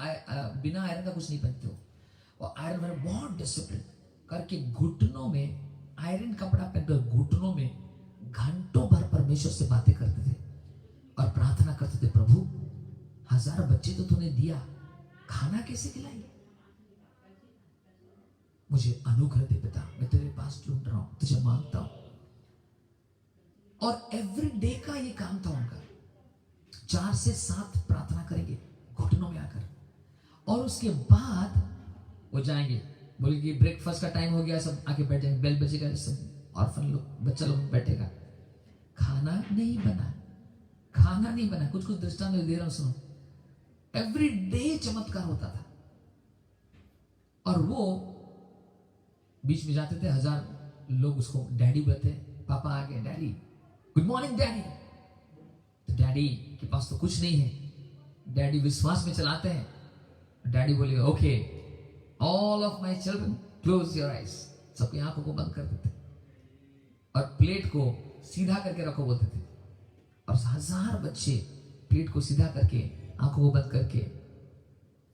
बिना आयरन का कुछ नहीं पहनते हो। और आयरन में बहुत डिसिप्लिन करके घुटनों में आयरन कपड़ा पहनकर घुटनों में घंटों भर परमेश्वर से बातें करते थे और प्रार्थना करते थे, प्रभु 1000 बच्चे तो तूने दिया, खाना कैसे खिलाएंगे? मुझे अनुग्रह दे पिता, मैं तेरे पास ढूंढ रहा हूं, तुझे मांगता हूं। और एवरी डे का ये काम था उनका, 4 से 7 प्रार्थना करेंगे घुटनों में आकर, और उसके बाद वो जाएंगे, बोले कि ब्रेकफास्ट का टाइम हो गया, सब आके बैठ जाएंगे, बेल बजेगा, सब ऑर्फन लोग, बच्चा लोग बैठेगा। खाना नहीं बना, कुछ दृष्टांत दे रहा हूं, सुनो। एवरी डे चमत्कार होता था। और वो बीच में जाते थे, 1000 लोग उसको डैडी बोलते, पापा आ गए, डैडी, गुड मॉर्निंग डैडी। तो डैडी के पास तो कुछ नहीं है, डैडी विश्वास में चलाते हैं। डैडी बोले, okay, all of my children close your eyes, सबकी आंखों को बंद कर देते और प्लेट को सीधा करके रखो बोलते थे। और 1000 बच्चे पेट को सीधा करके, आंखों को बंद करके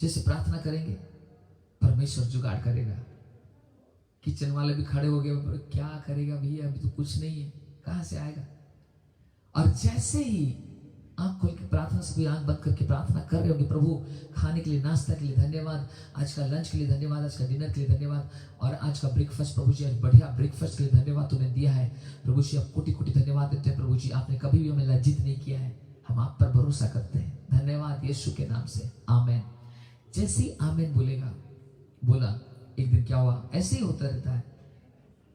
जैसे प्रार्थना करेंगे, परमेश्वर जुगाड़ करेगा। किचन वाले भी खड़े हो गए, क्या करेगा भैया, अभी तो कुछ नहीं है, कहां से आएगा। और जैसे ही आंख खोल के प्रार्थना से, आंख बंद करके प्रार्थना कर रहे होंगे, प्रभु खाने के लिए, नाश्ता के लिए धन्यवाद, आज का लंच के लिए धन्यवाद, आज का डिनर के लिए धन्यवाद, और आज का ब्रेकफास्ट प्रभु जी, आज बढ़िया ब्रेकफास्ट के लिए धन्यवाद तूने दिया है प्रभु जी। आप कोटि कोटि धन्यवाद देते हैं प्रभु जी, आपने कभी भी हमें लज्जित नहीं किया है, हम आप पर भरोसा करते हैं, धन्यवाद यीशु के नाम से, आमेन। जैसे ही आमेन बोलेगा, बोला, एक दिन क्या हुआ, ऐसे ही होता रहता है।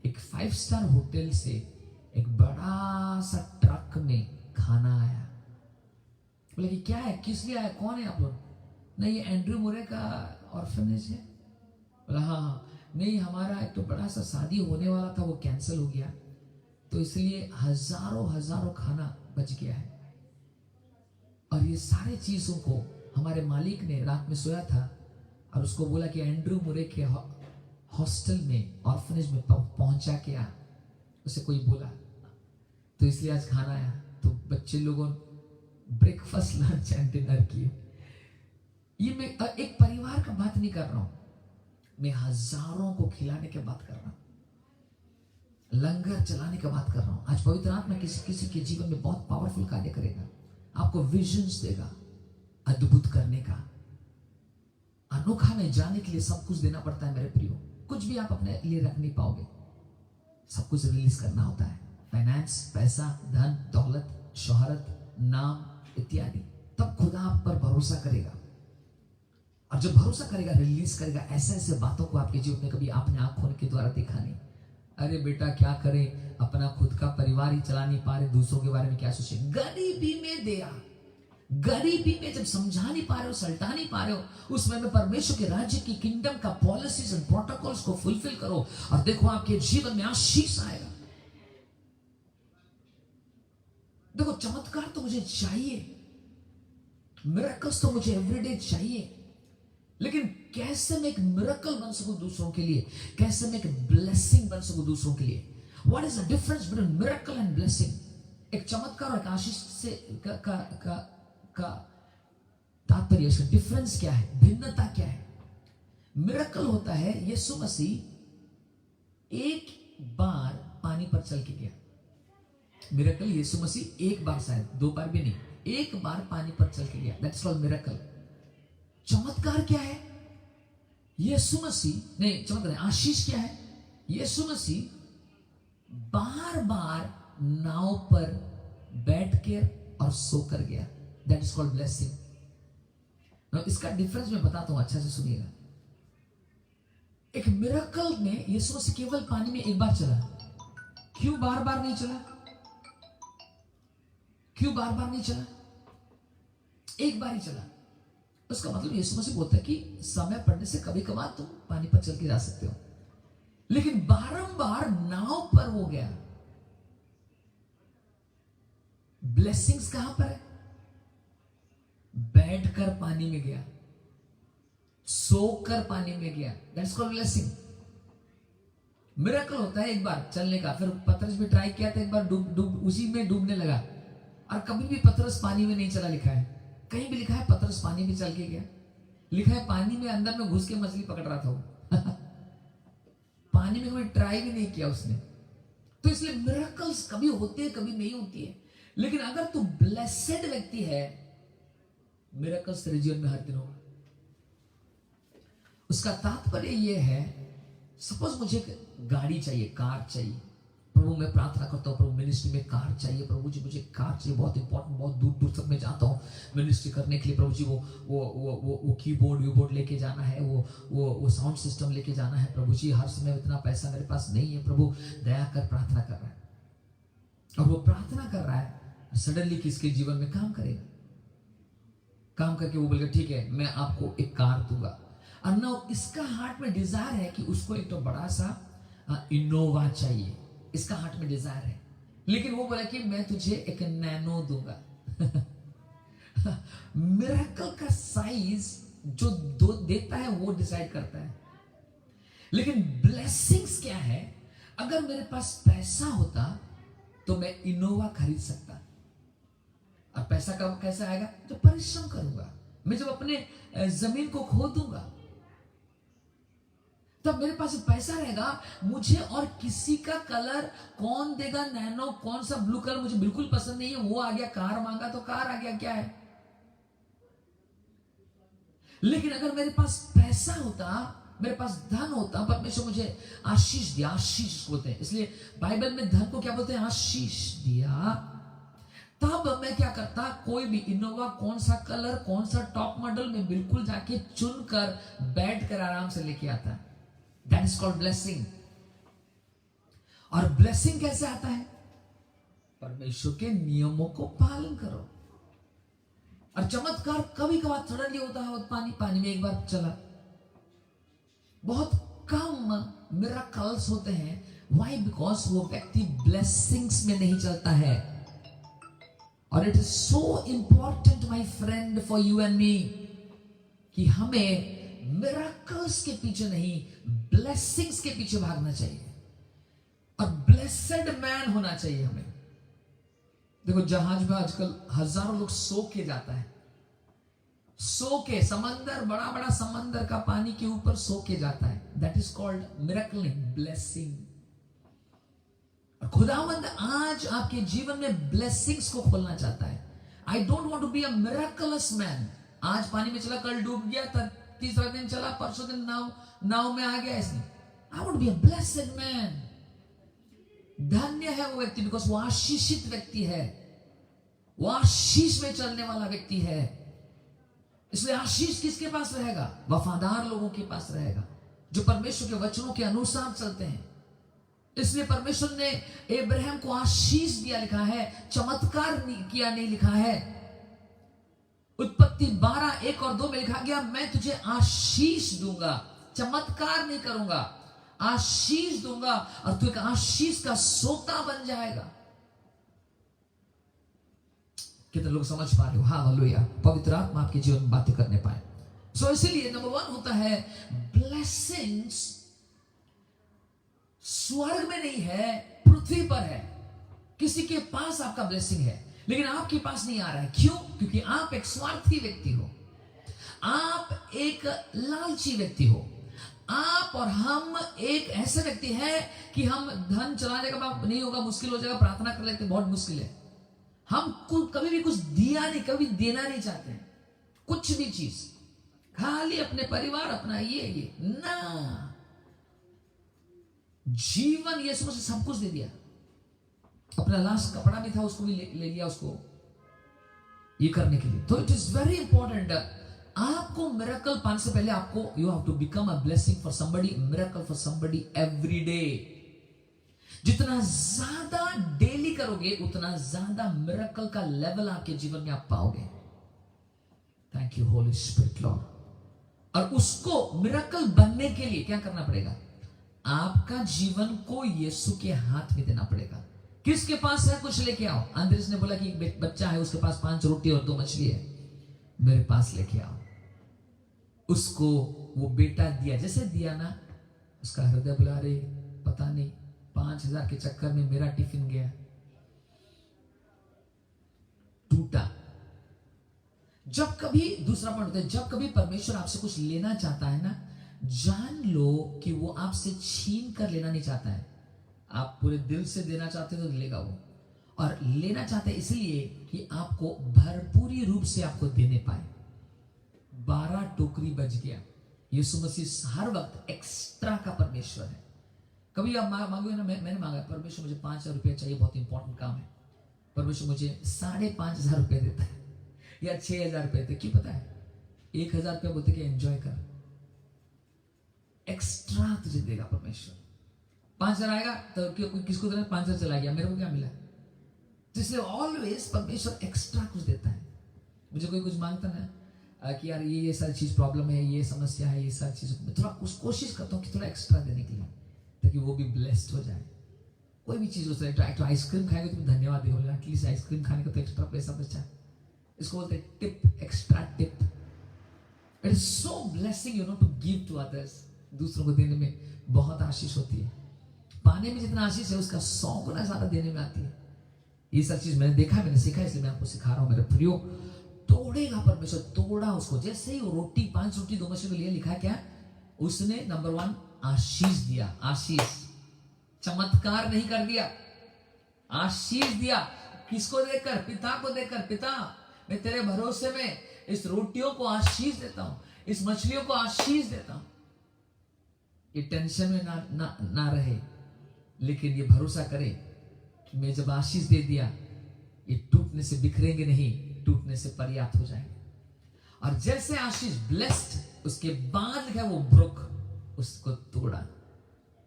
एक 5 स्टार होटल से एक बड़ा सा ट्रक में खाना आया। बोले कि क्या है, किस लिए आया, कौन है आप लोग? नहीं, ये एंड्रयू मुरे का ऑर्फनेज है। बोला हाँ, नहीं हमारा एक तो बड़ा सा शादी होने वाला था, वो कैंसिल हो गया, तो इसलिए हजारों खाना बच गया है। और ये सारे चीजों को हमारे मालिक ने रात में सोया था और उसको बोला कि एंड्रयू मुरे के हॉस्टल में, ऑर्फनेज में पहुंचा के आ। उसे कोई बोला, तो इसलिए आज खाना आया। तो बच्चे लोगों ब्रेकफास्ट, लंच एंड डिनर किए। ये मैं एक परिवार का बात नहीं कर रहा हूं, मैं हजारों को खिलाने की बात कर रहा हूं, लंगर चलाने की बात कर रहा हूं। आज पवित्र आत्मा किसी के जीवन में बहुत पावरफुल कार्य करेगा, आपको विजन्स देगा अद्भुत करने का। अनोखा में जाने के लिए सब कुछ देना पड़ता है मेरे प्रियो, कुछ भी आप अपने लिए रख नहीं पाओगे, सब कुछ रिलीज करना होता है। फाइनेंस, पैसा, धन, दौलत, शोहरत, नाम इत्यादि, तब खुदा आप पर भरोसा करेगा। और जब भरोसा करेगा, रिलीज करेगा ऐसे ऐसे बातों को आपके जीवन में कभी आपने आंखों के द्वारा देखा नहीं। अरे बेटा क्या करें, अपना खुद का परिवार ही चला नहीं पा रहे, दूसरों के बारे में क्या सोचे। गरीबी में दिया, गरीबी में जब समझा नहीं पा रहे हो, सल्टा नहीं पा रहे हो, उसमें में परमेश्वर के राज्य की, किंगडम का पॉलिसीज एंड प्रोटोकॉल्स को फुलफिल करो और देखो आपके जीवन में आशीष आएगा। देखो चमत्कार तो मुझे चाहिए, मिरेकल्स तो मुझे एवरीडे चाहिए, लेकिन कैसे मैं एक मिरेकल बन सकूं दूसरों के लिए, कैसे मैं एक ब्लेसिंग बन सकूं दूसरों के लिए। What is the difference between miracle and blessing? एक चमत्कार और एक आशीष से का तात्पर्य, इसका डिफरेंस क्या है, भिन्नता क्या है? मिरेकल होता है यीशु मसीह एक बार पानी पर चल के गया। मिरेकल यीशु मसीह एक बार, शायद 2 बार भी नहीं, एक बार पानी पर चल के गया, दैट्स कॉल्ड मिरेकल। चमत्कार क्या है? यीशु मसीह, नहीं चमत्कार, आशीष क्या है? यीशु मसीह बार बार नाव पर बैठ के और सोकर गया, दैट इज कॉल्ड ब्लेसिंग। इसका डिफरेंस मैं बताता हूं, अच्छा से सुनिएगा। एक मिरेकल में यीशु मसीह केवल पानी में एक बार चला, क्यों बार बार नहीं चला? क्यों बार बार नहीं चला? एक बार ही चला। उसका मतलब यीशु मसीह बोलता है कि समय पड़ने से कभी कभार तुम पानी पर चल के जा सकते हो, लेकिन बारंबार नाव पर हो गया। ब्लेसिंग्स कहां पर है? बैठकर पानी में गया, सोकर पानी में गया, दैट्स कॉल्ड ब्लेसिंग। मिरेकल होता है एक बार चलने का, फिर पतरस भी ट्राई किया था एक बार, डूब उसी में डूबने लगा, और कभी भी पतरस पानी में नहीं चला लिखा है, कहीं भी लिखा है पतरस पानी में चल के गया, लिखा है पानी में अंदर में घुस के मछली पकड़ रहा था वो पानी में कभी ट्राई भी नहीं किया उसने। तो इसलिए मिरेकल्स कभी होते हैं कभी नहीं होती है, लेकिन अगर तू ब्लेसेड व्यक्ति है, मिरेकल्स तेरे जीवन में हर दिन होगा। उसका तात्पर्य यह है, सपोज मुझे गाड़ी चाहिए, कार चाहिए, प्रभु मैं प्रार्थना करता हूँ, प्रभु मिनिस्ट्री में कार चाहिए, प्रभु जी मुझे कार चाहिए, बहुत इंपॉर्टेंट, बहुत दूर दूर तक मैं जाता हूँ मिनिस्ट्री करने के लिए, प्रभु जी वो कीबोर्ड लेके जाना है, वो साउंड सिस्टम लेके जाना है, प्रभु जी हर समय इतना पैसा मेरे पास नहीं है, प्रभु दया कर। प्रार्थना कर रहा है, और वो प्रार्थना कर रहा है, सडनली किसके जीवन में काम करेगा, काम करके वो बोलेगा ठीक है मैं आपको एक कार दूंगा। और ना इसका हार्ट में डिजायर है कि उसको एक तो बड़ा सा इनोवा चाहिए, इसका हार्ट में डिजायर है, लेकिन वो बोला कि मैं तुझे एक नैनो दूंगा मिरेकल का साइज जो देता है वो डिसाइड करता है, लेकिन ब्लेसिंग्स क्या है? अगर मेरे पास पैसा होता तो मैं इनोवा खरीद सकता, और पैसा कब कैसे आएगा? जब परिश्रम करूंगा, मैं जब अपने जमीन को खोदूंगा तब मेरे पास पैसा रहेगा। मुझे और किसी का कलर कौन देगा, नैनो कौन सा ब्लू कलर मुझे बिल्कुल पसंद नहीं है, वो आ गया, कार मांगा तो कार आ गया, क्या है। लेकिन अगर मेरे पास पैसा होता, मेरे पास धन होता, परमेश्वर मुझे आशीष दिया, आशीष बोलते हैं, इसलिए बाइबल में धन को क्या बोलते हैं? आशीष दिया। तब मैं क्या करता, कोई भी इनोवा कौन सा कलर, कौन सा टॉप मॉडल में बिल्कुल जाके चुनकर बैठ कर आराम से लेके आता। That is called blessing. और ब्लेसिंग कैसे आता है? परमेश्वर के नियमों को पालन करो। और चमत्कार कभी कभार सडनली होता है, पानी में एक बार चला, बहुत कम मिरेकल्स होते हैं। व्हाई? बिकॉज वो व्यक्ति ब्लेसिंग्स में नहीं चलता है। और it is so important my friend for you and me कि हमें मिरेकल्स के पीछे नहीं, ब्लेसिंग्स के पीछे भागना चाहिए और ब्लेसेड मैन होना चाहिए हमें। देखो जहाज में आजकल हजारों लोग सो के जाता है, सो के, समंदर, बड़ा बड़ा समंदर का पानी के ऊपर सो के जाता है। That is called miracle, blessing. और खुदावंद आज आपके जीवन में ब्लेसिंग्स को खोलना चाहता है। I don't want to be a miraculous man. आज पानी में चला, कल डूब गया, तीसरा दिन चला, परसों दिन नाव में आ गया, इसने। I want to be a blessed man. धन्य है वो व्यक्ति, बिकॉज वो आशीषित व्यक्ति है, वो आशीष में चलने वाला व्यक्ति है। इसलिए आशीष किसके पास रहेगा? वफादार लोगों के पास रहेगा, जो परमेश्वर के वचनों के अनुसार चलते हैं। इसलिए परमेश्वर ने अब्राहम को आशीष दिया, लिखा है, चमत्कार किया नहीं लिखा है। उत्पत्ति 12:1-2 में लिखा गया, मैं तुझे आशीष दूंगा, चमत्कार नहीं करूंगा, आशीष दूंगा और तू एक आशीष का सोता बन जाएगा। कितने लोग समझ पा रहे हो? हालेलुया। पवित्र आत्मा आपके जीवन में बातें करने पाए। सो इसीलिए नंबर 1 होता है ब्लेसिंग्स स्वर्ग में नहीं है, पृथ्वी पर है। किसी के पास आपका ब्लेसिंग है लेकिन आपके पास नहीं आ रहा है। क्यों? क्योंकि आप एक स्वार्थी व्यक्ति हो, आप एक लालची व्यक्ति हो। आप और हम एक ऐसे व्यक्ति हैं कि हम धन चलाने का नहीं होगा, मुश्किल हो जाएगा, प्रार्थना कर लेते, बहुत मुश्किल है। हम कभी भी कुछ दिया नहीं, कभी देना नहीं चाहते हैं, कुछ भी चीज, खाली अपने परिवार, अपना ये ना। जीवन यीशु मसीह सब कुछ दे दिया। अपना लास्ट कपड़ा भी था, उसको भी ले लिया, उसको ये करने के लिए। तो इट इज वेरी इंपॉर्टेंट। आपको मिरेकल पाने से पहले आपको you have to become a blessing for somebody, miracle for somebody every day. जितना ज्यादा डेली करोगे उतना ज्यादा मिरेकल का लेवल आपके जीवन में आप पाओगे। Thank you Holi spirit Lord. और उसको मिरेकल बनने के लिए क्या करना पड़ेगा? आपका जीवन को यीशु के हाथ में देना पड़ेगा। किसके पास है? कुछ लेके आओ। अंद्रेस ने बोला कि एक बच्चा है, उसके पास 5 रोटी और 2 मछली है, मेरे पास लेके आओ। उसको वो बेटा दिया, जैसे दिया ना, उसका हृदय बुला रहे, पता नहीं 5,000 के चक्कर में मेरा टिफिन गया, टूटा। जब कभी दूसरा पॉइंट होता है, जब कभी परमेश्वर आपसे कुछ लेना चाहता है ना, जान लो कि वो आपसे छीन कर लेना नहीं चाहता है। आप पूरे दिल से देना चाहते हो तो लेगा वो, और लेना चाहते हैं इसलिए कि आपको भरपूरी रूप से आपको देने पाए। 12 टोकरी बच गया। यीशु मसीह हर वक्त एक्स्ट्रा का परमेश्वर है। कभी आप मांगोगे ना, मैंने मांगा, परमेश्वर मुझे 5,000 रुपया चाहिए, बहुत इंपॉर्टेंट काम है। परमेश्वर मुझे 5,500 रुपये देता है या 6,000 रुपये देता है। क्यों पता है? 1,000 रुपये बोलते कि एंजॉय कर, एक्स्ट्रा तुझे देगा परमेश्वर। 5,000 आएगा तो किसको देना? 5,000 चला गया, मेरे को क्या मिला? इसलिए ऑलवेज परमेश्वर एक्स्ट्रा कुछ देता है। मुझे कोई कुछ मांगता ना कि यार ये सारी चीज प्रॉब्लम है, ये समस्या है, ये सारी चीज, मैं थोड़ा कोशिश करता हूँ कि थोड़ा एक्स्ट्रा देने के लिए, ताकि वो भी ब्लेस्ड हो जाए। कोई भी चीज होता है, तो आइसक्रीम खाएगा तो धन्यवाद देखो, एटलीस्ट आइसक्रीम खाने का तो एक्स्ट्रा पैसा बचा। इसको बोलते हैं tip, extra tip. It is so blessing you know to give to others. दूसरों को देने में बहुत आशीष होती है। पाने में जितना आशीष है उसका 100 गुना ज्यादा देने में आती है। ये सब चीज मैंने देखा, मैंने सीखा, इसलिए मैं आपको सिखा रहा हूं मेरे प्रियो। तोड़ेगा परमेश्वर, तोड़ा उसको। जैसे ही रोटी 5 रोटी 2 मछली के लिए लिखा क्या, उसने नंबर 1 आशीष दिया। आशीष, चमत्कार नहीं कर दिया, आशीष दिया। किसको देकर? पिता को देकर। पिता, मैं तेरे भरोसे में इस रोटियों को आशीष देता हूं, इस मछलियों को आशीष देता हूं। ये टेंशन में ना रहे, लेकिन ये भरोसा करे कि मैं जब आशीष दे दिया, ये टूटने से बिखरेंगे नहीं, टूटने से पर्याप्त हो जाएंगे। और जैसे आशीष ब्लेस्ड, उसके बाद लिखा वो ब्रोक, उसको तोड़ा।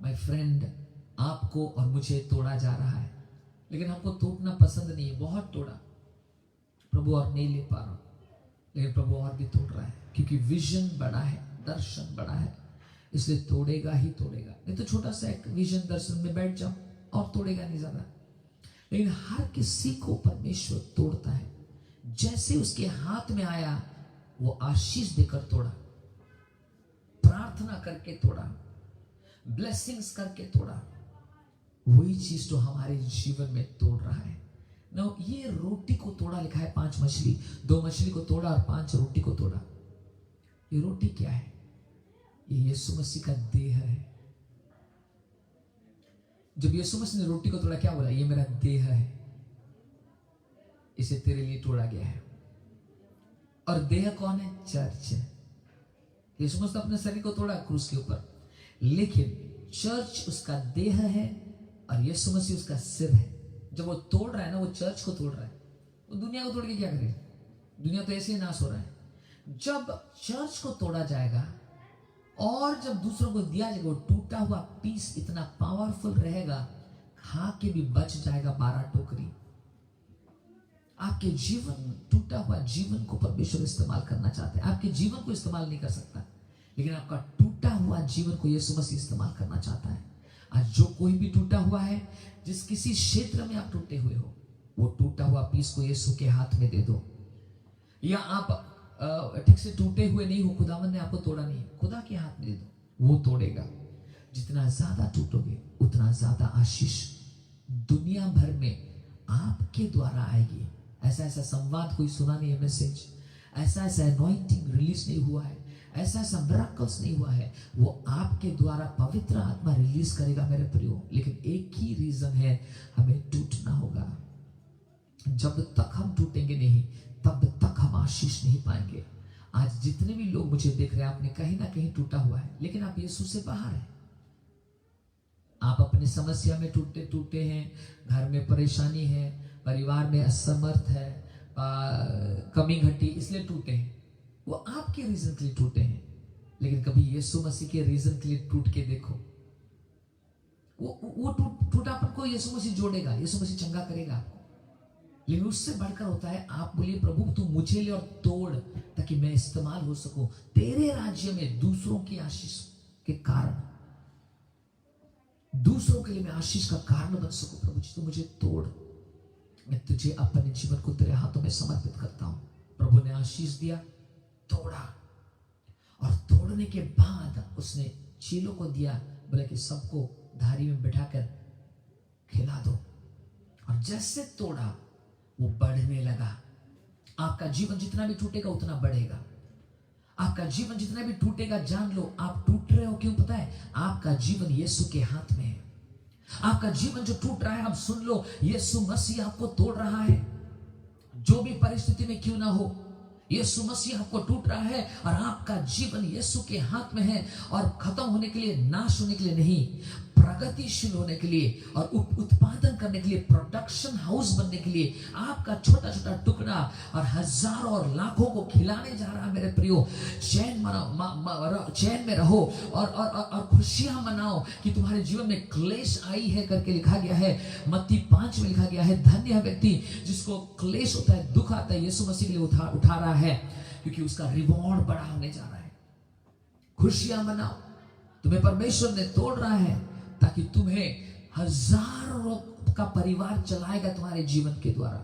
माय फ्रेंड, आपको और मुझे तोड़ा जा रहा है, लेकिन हमको तोड़ना पसंद नहीं है। बहुत तोड़ा प्रभु और नहीं ले पा रहा, लेकिन प्रभु और भी तोड़ रहा है, क्योंकि विजन बड़ा है, दर्शन बड़ा है, इसलिए तोड़ेगा ही तोड़ेगा। नहीं तो छोटा सा एक विजन दर्शन में बैठ जाओ और तोड़ेगा नहीं ज्यादा। लेकिन हर किसी को परमेश्वर तोड़ता है। जैसे उसके हाथ में आया, वो आशीष देकर तोड़ा, प्रार्थना करके तोड़ा, ब्लेसिंग्स करके तोड़ा। वही चीज तो हमारे जीवन में तोड़ रहा है ना। ये रोटी को तोड़ा लिखा है, 5 मछली, 2 मछली को तोड़ा और 5 रोटी को तोड़ा। ये रोटी क्या है? ये यीशु मसीह का देह है। जब यीशु मसीह ने रोटी को तोड़ा, क्या बोला? ये मेरा देह है, इसे तेरे लिए तोड़ा गया है। और देह कौन है? चर्च है। यीशु मसीह अपने शरीर को तोड़ा क्रूस के ऊपर, लेकिन चर्च उसका देह है और यीशु मसीह उसका सिर है। जब वो तोड़ रहा है ना, वो चर्च को तोड़ रहा है। वो दुनिया को तोड़ के क्या करे? दुनिया तो ऐसे ही नाश हो रहा है। जब चर्च को तोड़ा जाएगा और जब दूसरों को दिया जाएगा, वो टूटा हुआ पीस इतना पावरफुल रहेगा, खा के भी बच जाएगा 12 टोकरी। आपके जीवन, टूटा हुआ जीवन को परमेश्वर इस्तेमाल करना चाहते हैं। आपके जीवन को इस्तेमाल नहीं कर सकता, लेकिन आपका टूटा हुआ जीवन को यीशु मसीह इस्तेमाल करना चाहता है। आज जो कोई भी टूटा हुआ है, जिस किसी क्षेत्र में आप टूटे हुए हो, वो टूटा हुआ पीस को यीशु के हाथ में दे दो। या आप ठीक से टूटे हुए नहीं हो, खुदावन ने आपको तोड़ा नहीं, खुदा के हाथ में दे दो, वो तोड़ेगा। जितना ज्यादा टूटोगे, उतना ज्यादा आशीष दुनिया भर में आपके द्वारा आएगी। ऐसा ऐसा संवाद कोई सुना नहीं है, मैसेज, ऐसा ऐसा एनॉइंटिंग रिलीज नहीं हुआ है, ऐसा ऐसा मिरेकल्स नहीं हुआ है, वो आपके द्वारा पवित्र आत्मा रिलीज करेगा मेरे प्रियो। लेकिन एक ही रीजन है, हमें टूटना होगा। जब तक हम टूटेंगे नहीं, तब तक हम आशीष नहीं पाएंगे। आज जितने भी लोग मुझे देख रहे हैं, आपने कहीं ना कहीं टूटा हुआ है, लेकिन आप यीशु से बाहर हैं। आप अपनी समस्या में टूटे हैं, घर में परेशानी है, परिवार में असमर्थ है, कमी घटी, इसलिए टूटे हैं। वो आपके रीजन के लिए टूटे हैं। लेकिन कभी यीशु मसीह के रीजन के लिए टूट के देखो, वो टूटापन को यीशु मसीह जोड़ेगा, यीशु मसीह चंगा करेगा आपको। लेकिन उससे बढ़कर होता है, आप बोलिए प्रभु तू मुझे ले और तोड़, ताकि मैं इस्तेमाल हो सकूं तेरे राज्य में, दूसरों की आशीष के कारण, दूसरों के लिए मैं आशीष का कारण बन सकूं। प्रभु जी तू मुझे तोड़, मैं तुझे अपने जीवन को तेरे हाथों में समर्पित करता हूं। प्रभु ने आशीष दिया, तोड़ा, और तोड़ने के बाद उसने चेलों को दिया, बोले कि सबको धारी में बिठाकर खिला दो। और जैसे तोड़ा, वो बढ़ने लगा। आपका जीवन जितना भी टूटेगा उतना बढ़ेगा। आपका जीवन जितना भी टूटेगा, जान लो आप टूट रहे हो क्यों, पता है? आपका जीवन यीशु के हाथ में है। आपका जीवन जो टूट रहा है, अब सुन लो, यीशु मसीह आपको तोड़ रहा है। जो भी परिस्थिति में क्यों ना हो, यीशु मसीह आपको टूट रहा है, और आपका जीवन यीशु के हाथ में है। और खत्म होने के लिए, नाश होने के लिए नहीं, प्रगतिशील होने के लिए और उत्पादन करने के लिए, प्रोडक्शन हाउस बनने के लिए, आपका छोटा छोटा टुकड़ा और हजारों और लाखों को खिलाने जा रहा है मेरे प्रियो। चैन चैन में रहो और खुशियां मनाओ कि तुम्हारे जीवन में क्लेश आई है करके लिखा गया है। मत्ती 5 में लिखा गया है, धन्य है व्यक्ति जिसको क्लेश होता है, दुख आता है, यीशु मसीह के लिए उठा रहा है, क्योंकि उसका रिवॉर्ड बड़ा होने जा रहा है। खुशियां मनाओ, तुम्हें परमेश्वर ने तोड़ रहा है ताकि तुम्हें हजारों का परिवार चलाएगा तुम्हारे जीवन के द्वारा।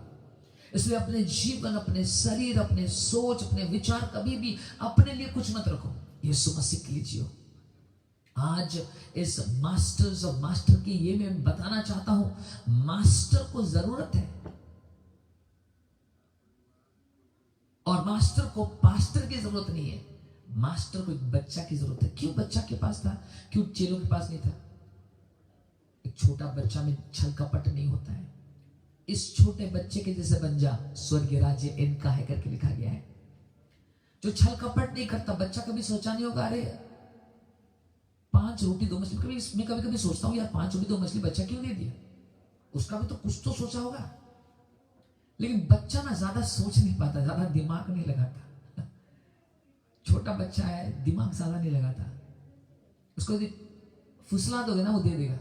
इसलिए अपने जीवन, अपने शरीर, अपने सोच, अपने विचार कभी भी अपने लिए कुछ मत रखो, यीशु मसीह के लिए जियो। आज इस मास्टर्स ऑफ मास्टर की ये मैं बताना चाहता हूं, मास्टर को जरूरत है और मास्टर को पास्टर की जरूरत नहीं है, मास्टर को एक बच्चा की जरूरत है। क्यों बच्चा के पास था, क्यों चेलों के पास नहीं था? एक छोटा बच्चा में छल कपट नहीं होता है। इस छोटे बच्चे के जैसे बन जा, स्वर्गीय राज्य इनका है करके लिखा गया है। जो छल कपट नहीं करता, बच्चा कभी सोचा नहीं होगा अरे 5 रोटी 2 मछली। कभी मैं कभी सोचता हूँ यार 5 रोटी 2 मछली बच्चा क्यों दे दिया, उसका भी तो कुछ तो सोचा होगा। लेकिन बच्चा ना ज्यादा सोच नहीं पाता, ज्यादा दिमाग नहीं लगाता। छोटा बच्चा है, दिमाग ज्यादा नहीं लगाता। उसको यदि फुसला दोगे ना वो दे देगा।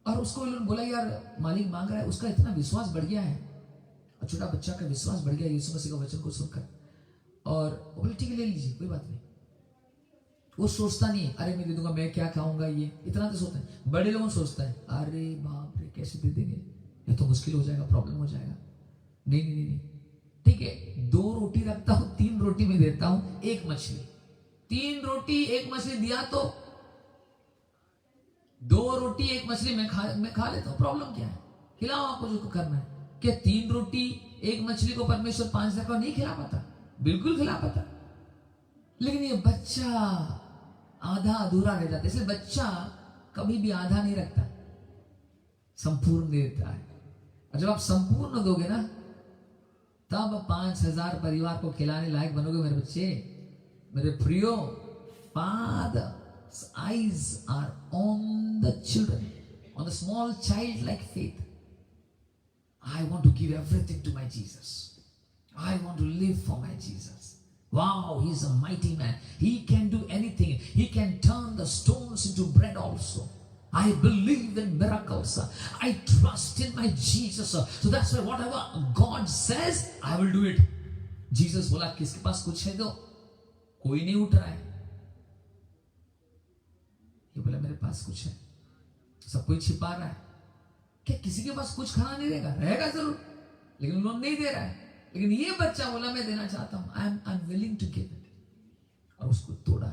और उसको बोला यार मालिक मांग रहा है, उसका इतना विश्वास बढ़ गया है, और छोटा बच्चा का विश्वास बढ़ गया यीशु मसीह का वचन को सुनकर। और वो बोले ठीक है ले लीजिए, कोई बात नहीं। वो सोचता नहीं है अरे मैं दे दूंगा, मैं क्या खाऊंगा, ये इतना तो सोचता है। बड़े लोगों सोचता है अरे बाप रे कैसे दे देंगे, ये तो मुश्किल हो जाएगा, प्रॉब्लम हो जाएगा। नहीं नहीं नहीं, ठीक है 2 रोटी रखता हूं, 3 रोटी में देता हूं, 1 मछली। 3 रोटी 1 मछली दिया तो 2 रोटी 1 मछली मैं खा लेता हूं, प्रॉब्लम क्या है? खिलाओ आपको जो करना है। क्या 3 रोटी 1 मछली को परमेश्वर 5 दिन का नहीं खिला पाता? बिल्कुल खिला पाता। लेकिन ये बच्चा आधा अधूरा रह जाता है। इसलिए बच्चा कभी भी आधा नहीं रखता, संपूर्ण देता है। और जब आप संपूर्ण दोगे ना, तब 5000 परिवार को खिलाने लायक बनोगे मेरे बच्चे, मेरे प्रियो। Father's eyes are on the children, on the small child like faith. I want to give everything to my Jesus. I want to live for my Jesus. Wow, he's a mighty man. He can do anything. He can turn the stones into bread also. I believe in miracles. I trust in my Jesus. So that's why whatever God says, I will do it. Jesus बोला किसके पास कुछ है तो? कोई नहीं उठ रहा है। ये बोला मेरे पास कुछ है, सब कोई छिपा रहा है। क्या किसी के पास कुछ खाना नहीं रहेगा? रहेगा जरूर, लेकिन उन्होंने नहीं दे रहा है। लेकिन ये बच्चा बोला मैं देना चाहता हूं, I am willing to give it. और उसको तोड़ा।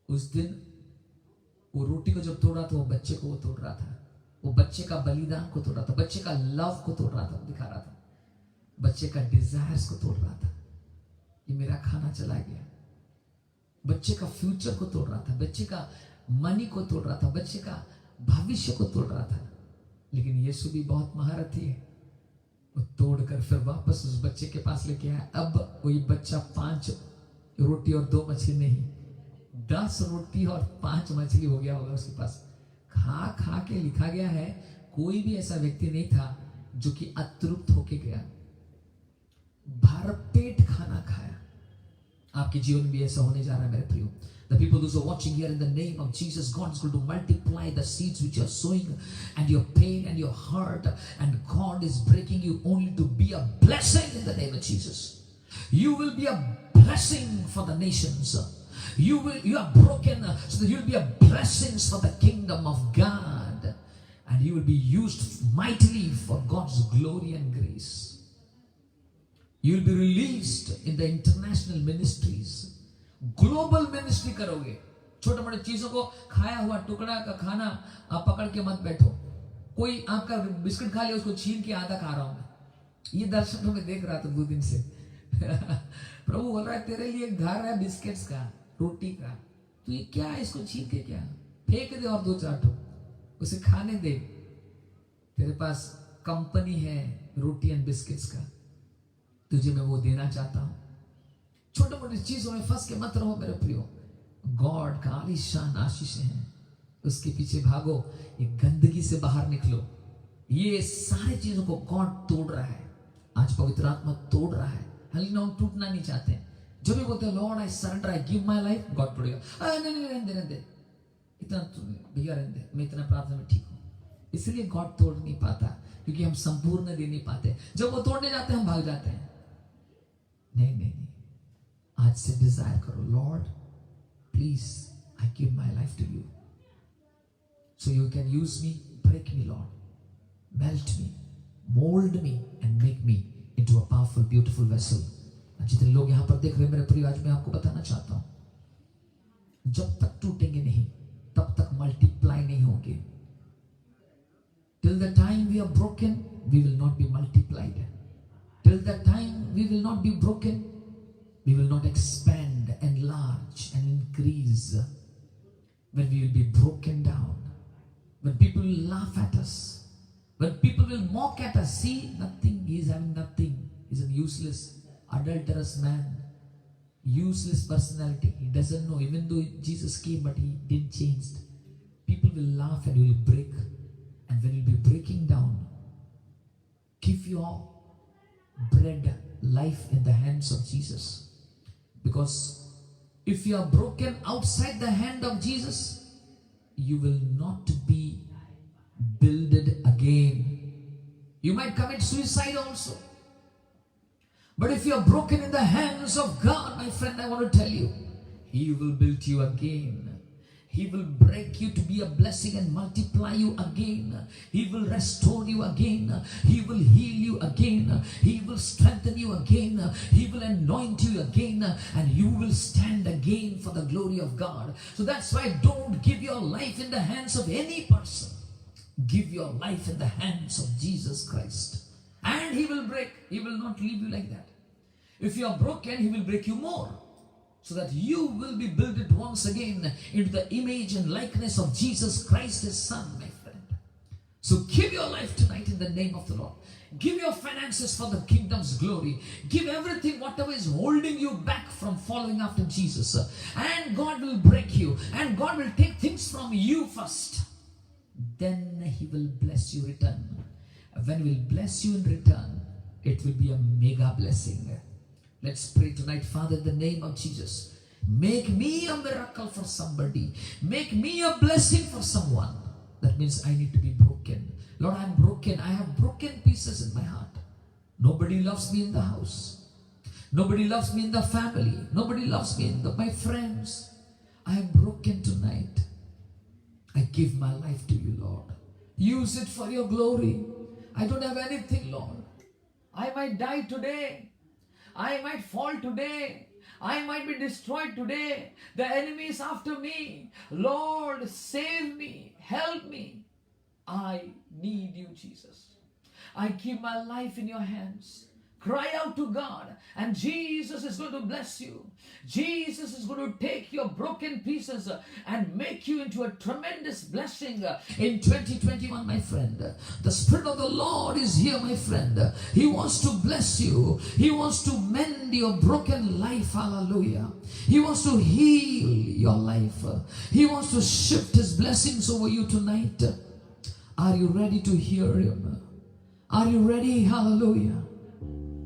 उस दिन वो रोटी को जब तोड़ा तो वो बच्चे को वो तोड़ रहा था, वो बच्चे का बलिदान को तोड़ रहा था, बच्चे का लव को तोड़ रहा था, दिखा रहा था, बच्चे का डिजायर्स को तोड़ रहा था। ये मेरा खाना चला गया। बच्चे का फ्यूचर को तोड़ रहा था, बच्चे का मनी को तोड़ रहा था, बच्चे का भविष्य को तोड़ रहा था। लेकिन यीशु भी बहुत महारथी है, वो तोड़कर फिर वापस उस बच्चे के पास लेके आया। अब वही बच्चा 5 रोटी और 2 मछली नहीं, 10 रोटी और 5 मछली हो गया होगा उसके पास। खा खा के लिखा गया है कोई भी ऐसा व्यक्ति नहीं था जो कि अतृप्त होके गया, भरपेट खाना खाया। आपके जीवन भी ऐसा होने जा रहा है मेरे प्रियो। The people who are watching here, in the name of Jesus, God is going to multiply the seeds which you are sowing and your pain and your heart, and God is breaking you only to be a blessing in the name of Jesus. You will be a blessing for the nations. You are broken so that you will be a blessing for the kingdom of God, and you will be used mightily for God's glory and grace. You will be released in the international ministries. Global ministry करोगे। छोटे मोटे चीजों को, खाया हुआ टुकड़ा का खाना आप पकड़ के मत बैठो। कोई आपका बिस्किट खा लिया, उसको छीन के आधा खा रहा हूं मैं। ये दर्शन में देख रहा था 2 दिन से। प्रभु बोल रहा है तेरे लिए घर है बिस्किट्स का, रोटी का, तो ये क्या है, इसको छीन के क्या फेंक दे और 2-4 ठो उसे खाने दे। तेरे पास कंपनी है रोटी एंड बिस्किट्स का, तुझे मैं वो देना चाहता हूं। छोटे मोटे चीजों में फंस के मत रहो मेरे प्रियो। गॉड का आलीशान आशीष है, उसके पीछे भागो, ये गंदगी से बाहर निकलो। ये सारी चीजों को गॉड तोड़ रहा है। आज पवित्र आत्मा तोड़ रहा है। हालांकि हम टूटना नहीं चाहते। जब भी बोलते हैं lord I surrender, I give my life, God तोड़ेगा। नहीं रहने दे, इतना भैया रहने दे, मैं इतना प्रार्थना में ठीक हूं। इसलिए गॉड तोड़ नहीं पाता, क्योंकि हम संपूर्ण दे नहीं पाते। जब वो तोड़ने जाते हैं हम भाग जाते हैं। नहीं, आज से डिजायर करो, Lord please I give my life to you, so you can use me, break me Lord, melt me, mould me and make me into a powerful beautiful vessel. जितने लोग यहां पर देख रहे हैं मेरे प्रिय, आज मैं आपको बताना चाहता हूं, जब तक टूटेंगे नहीं तब तक मल्टीप्लाई नहीं होंगे। Till the time we are broken we will not be multiplied. Till that time, we will not be broken. We will not expand, enlarge, and increase. When we will be broken down, when people will laugh at us, when people will mock at us, see, nothing, he is having nothing. He's a useless, adulterous man, useless personality. He doesn't know, even though Jesus came, but he didn't change. People will laugh and will break. And when you'll be breaking down, give your bread, life in the hands of Jesus. Because if you are broken outside the hand of Jesus, you will not be builded again. You might commit suicide also. But if you are broken in the hands of God, my friend, I want to tell you, He will build you again. He will break you to be a blessing and multiply you again. He will restore you again. He will heal you again. He will strengthen you again. He will anoint you again. And you will stand again for the glory of God. So that's why don't give your life in the hands of any person. Give your life in the hands of Jesus Christ. And He will break. He will not leave you like that. If you are broken, He will break you more. So that you will be built once again into the image and likeness of Jesus Christ, His Son, my friend. So give your life tonight in the name of the Lord. Give your finances for the kingdom's glory. Give everything, whatever is holding you back from following after Jesus. And God will break you. And God will take things from you first. Then He will bless you in return. When He will bless you in return, it will be a mega blessing. Let's pray tonight. Father, in the name of Jesus, make me a miracle for somebody. Make me a blessing for someone. That means I need to be broken. Lord, I'm broken. I have broken pieces in my heart. Nobody loves me in the house. Nobody loves me in the family. Nobody loves me in my friends. I am broken tonight. I give my life to you, Lord. Use it for your glory. I don't have anything, Lord. I might die today. I might fall today. I might be destroyed today. The enemy is after me. Lord, save me. Help me. I need you, Jesus. I give my life in your hands. Cry out to God, and Jesus is going to bless you. Jesus is going to take your broken pieces and make you into a tremendous blessing in 2021, my friend. The Spirit of the Lord is here, my friend. He wants to bless you. He wants to mend your broken life. Hallelujah. He wants to heal your life. He wants to shift His blessings over you tonight. Are you ready to hear Him? Are you ready? Hallelujah.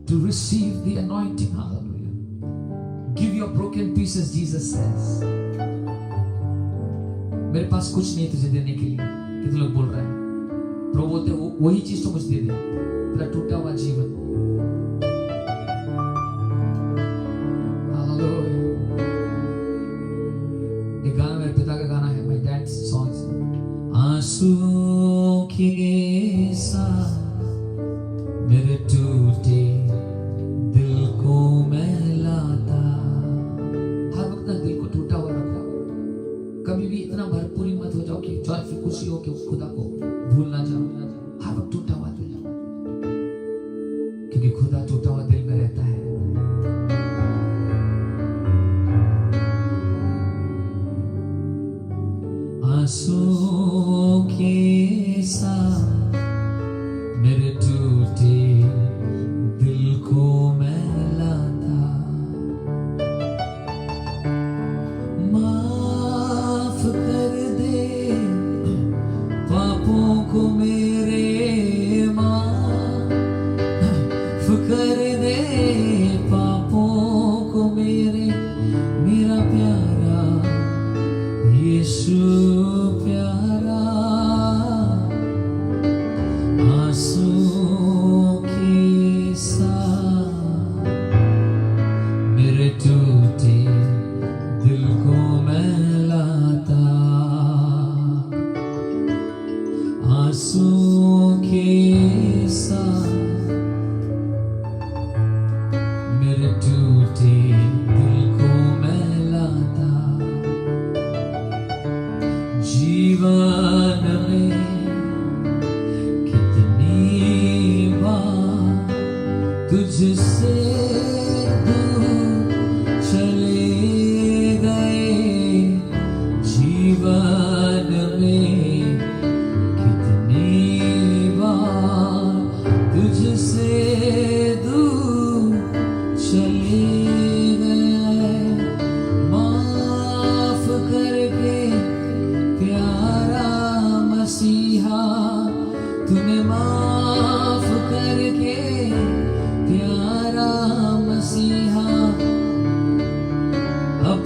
To receive the anointing. Hallelujah. Give your broken pieces, Jesus says. मेरे पास कुछ नहीं तुझे देने के लिए. कितने लोग बोल रहे हैं? प्रभु बोलते वही चीज तो मुझे दे दे. तेरा टूटा हुआ जीवन. Hallelujah. ये गाना मेरे पिता का गाना है. My dad's songs. आंसू के साथ मेरे टूटे दिल को मैं लाता. हर वक्त दिल को टूटा हुआ रखो. कभी भी इतना भरपूरी मत हो जाओ कि जॉयफुल खुशी हो कि खुदा को भूल ना जाओ. हर वक्त टूटा हुआ दिल, क्योंकि खुदा टूटा हुआ दिल में रहता है. आंसू के साथ मेरे टूटे दिल को मैं लाता. माफ कर दे पापों को मेरे. माफ कर दे पापों को मेरे. मेरा प्यारा यीशु प्यारा.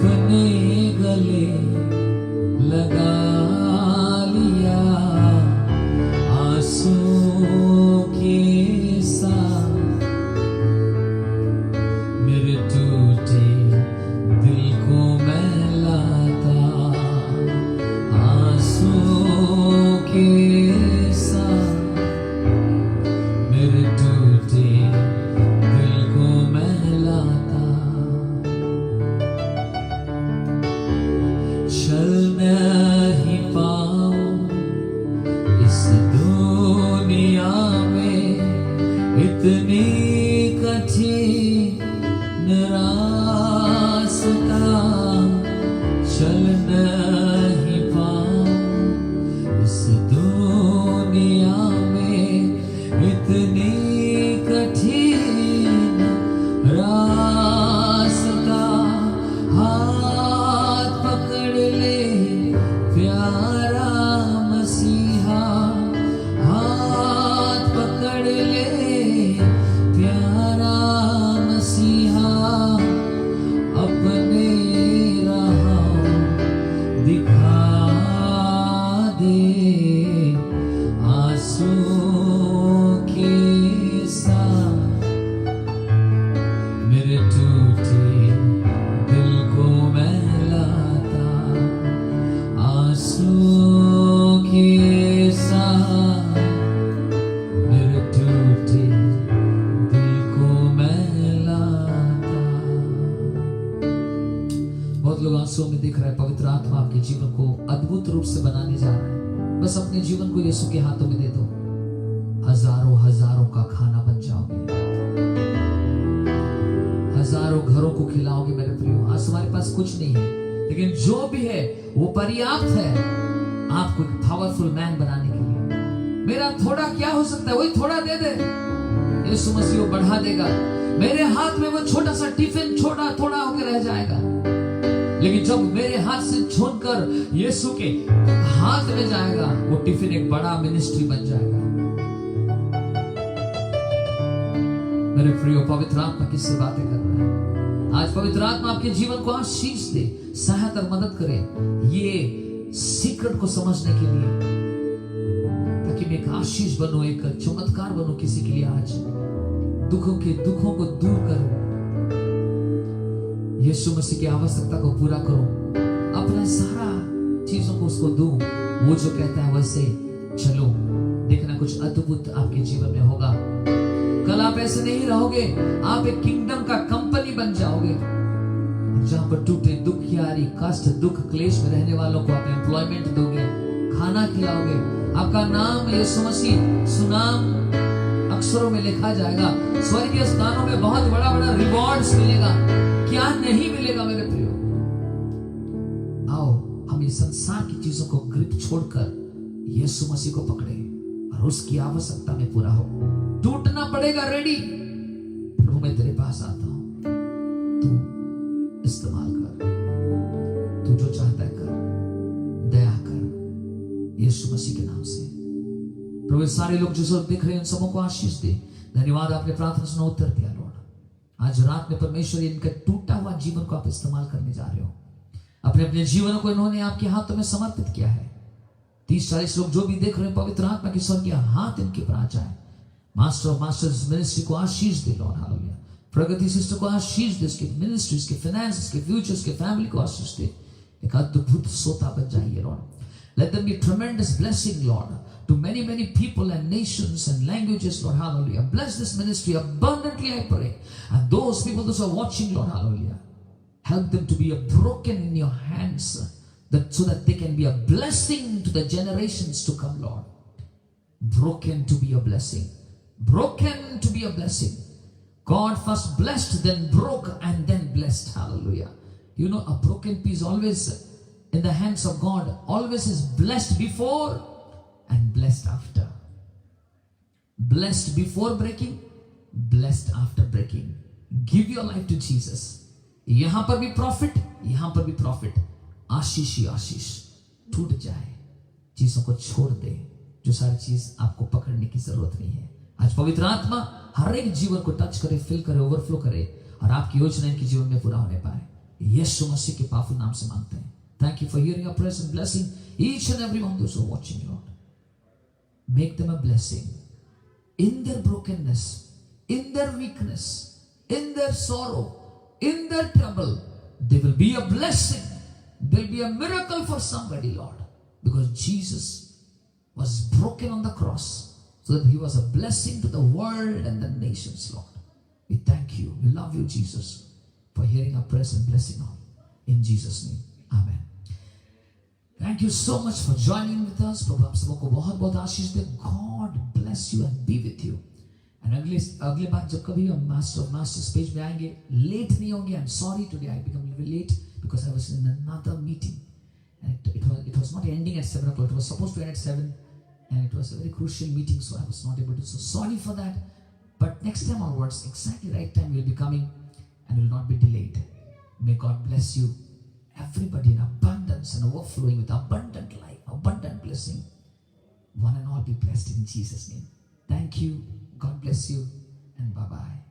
अपने गले लगा लिया आंसू के साथ, मेरे टूटे दिल को मैं लाता आंसू के साथ, मेरे टूटे दिल को मैं लाता। चल नहीं पाऊं इस दुनिया में, इतनी कठिन रास्ता, चल नहीं पाऊं इस दुनिया में, इतनी कठिन रास्ता, हाथ पकड़ ले प्यारा मसीहा, हाथ पकड़ ले प्यारा मसीहा, अपने राह दिखा दे आंसू के साथ, मेरे टूटे दिल को मैं लाता आंसू के साथ, मेरे टूटे दिल को मैं लाता। बहुत लोग आंसू में दिख रहे हैं, पवित्र आत्मा आपके जीवन को अद्भुत रूप से बनाने जा रहा है। बस अपने जीवन को यीशु के हाथों में दे दो, हजारों हजारों का खाना बन जाओगे, हजारों घरों को खिलाओगे मेरे प्रियो। आज तुम्हारे पास कुछ नहीं है, लेकिन जो भी है वो पर्याप्त है आपको एक पावरफुल मैन बनाने के लिए। मेरा थोड़ा क्या हो सकता है, वही थोड़ा दे दे, यीशु मसीह वो बढ़ा देगा। मेरे हाथ में वो छोटा सा टिफिन छोटा थोड़ा होकर रह जाएगा, लेकिन जब मेरे हाथ से छोड़कर यीशु के हाथ में जाएगा, वो टिफिन एक बड़ा मिनिस्ट्री बन जाएगा। मेरे प्रियो, पवित्र आत्मा किससे बातें कर रहा है आज? पवित्र आत्मा आपके जीवन को आशीष दे, सहायता और मदद करे ये सीक्रेट को समझने के लिए, ताकि मैं एक आशीष बनूं, एक चमत्कार बनूं किसी के लिए। आज दुखों को दूर करूं, यीशु मसीह की आवश्यकता को पूरा करूं, अपना सारा चीजों को उसको दूं। वो जो कहता है वैसे चलो, देखना कुछ अद्भुत आपके जीवन में होगा। कल आप ऐसे नहीं रहोगे, आप एक किंगडम का कंपनी बन जाओगे, जहां पर टूटे दुखियारी कष्ट दुख क्लेश में रहने वालों को आप एम्प्लॉयमेंट दोगे, खाना खिलाओगे, आपका नाम यीशु मसीह सुनाम अक्षरों में लिखा जाएगा, स्वर्गीय स्थानों में बहुत बड़ा बड़ा रिवॉर्ड्स मिलेगा। क्या नहीं मिलेगा मेरे प्रियो? आओ हम इस संसार की चीजों को ग्रिप छोड़कर यीशु मसीह को पकड़े और उसकी आवश्यकता में पूरा हो। टूटना पड़ेगा, रेडी। प्रभु मैं तेरे पास आता हूं, तू इस्तेमाल कर, तू जो चाहता है कर, दया कर, यीशु मसीह के नाम से। प्रभु सारे लोग जो सब देख रहे हैं उन सबों को आशीष दे। धन्यवाद, आपने प्रार्थना सुना, उत्तर दिया लॉर्ड। आज रात में परमेश्वर इनका टूटा हुआ जीवन को आप इस्तेमाल करने जा रहे हो। अपने अपने जीवन को इन्होंने आपके हाथों में समर्पित किया है। 30-40 लोग जो भी देख रहे हैं, पवित्र आत्मा की स्वर्गीय हाथ इनके पर आ जाए। मास्टर ऑफ मास्टर्स मिनिस्ट्री को आशीष दे लॉर्ड, हालेलुया। प्रगति सिस्टर को आशीष दे, इसके मिनिस्ट्री, इसके फाइनेंस, इसके फ्यूचर, इसके फैमिली को आशीष दे। एक अद्भुत सोता बन जाइए Lord. Let them be tremendous blessing, Lord, to many, many people and nations and languages, Lord, hallelujah. Bless this ministry abundantly, I pray. And those people those are watching, Lord, hallelujah. Help them to be a broken in your hands, so that they can be a blessing to the generations to come, Lord. Broken to be a blessing. Broken to be a blessing. God first blessed, then broke, and then blessed, hallelujah. You know, a broken piece always in the hands of God always is blessed before and blessed after. Blessed before breaking, blessed after breaking. Give your life to Jesus. यहां पर भी प्रॉफिट, यहां पर भी प्रॉफिट। आशीष ही आशीष। टूट जाए, चीजों को छोड़ दे, जो सारी चीज आपको पकड़ने की जरूरत नहीं है। आज पवित्र आत्मा हर एक जीवन को टच करे, फिल करे, ओवरफ्लो करे, और आपकी योजना इनके जीवन में पूरा होने पाए। यीशु मसीह के पावरफुल नाम से मांगते हैं. Thank you for hearing our prayers and blessing each and every one of those who are watching, Lord. Make them a blessing in their brokenness, in their weakness, in their sorrow, in their trouble. They will be a blessing. There will be a miracle for somebody, Lord. Because Jesus was broken on the cross so that he was a blessing to the world and the nations, Lord. We thank you. We love you, Jesus, for hearing our prayers and blessing all. In Jesus' name, Amen. Thank you so much for joining with us. प्रभु आप सबको बहुत बहुत आशीष दे. God bless you and be with you. And अगले बार जब कभी हम मास्टर ऑफ मास्टर्स पेज में आएंगे, लेट नहीं होंगे. I'm sorry today I became a little late because I was in another meeting and it was not ending at 7 o'clock. It was supposed to end at 7 and it was a very crucial meeting, so I was not able to. So sorry for that. But next time onwards, exactly right time will be coming and will not be delayed. May God bless you, everybody, in abundance and overflowing with abundant life, abundant blessing. One and all be blessed in Jesus' name. Thank you. God bless you and bye-bye.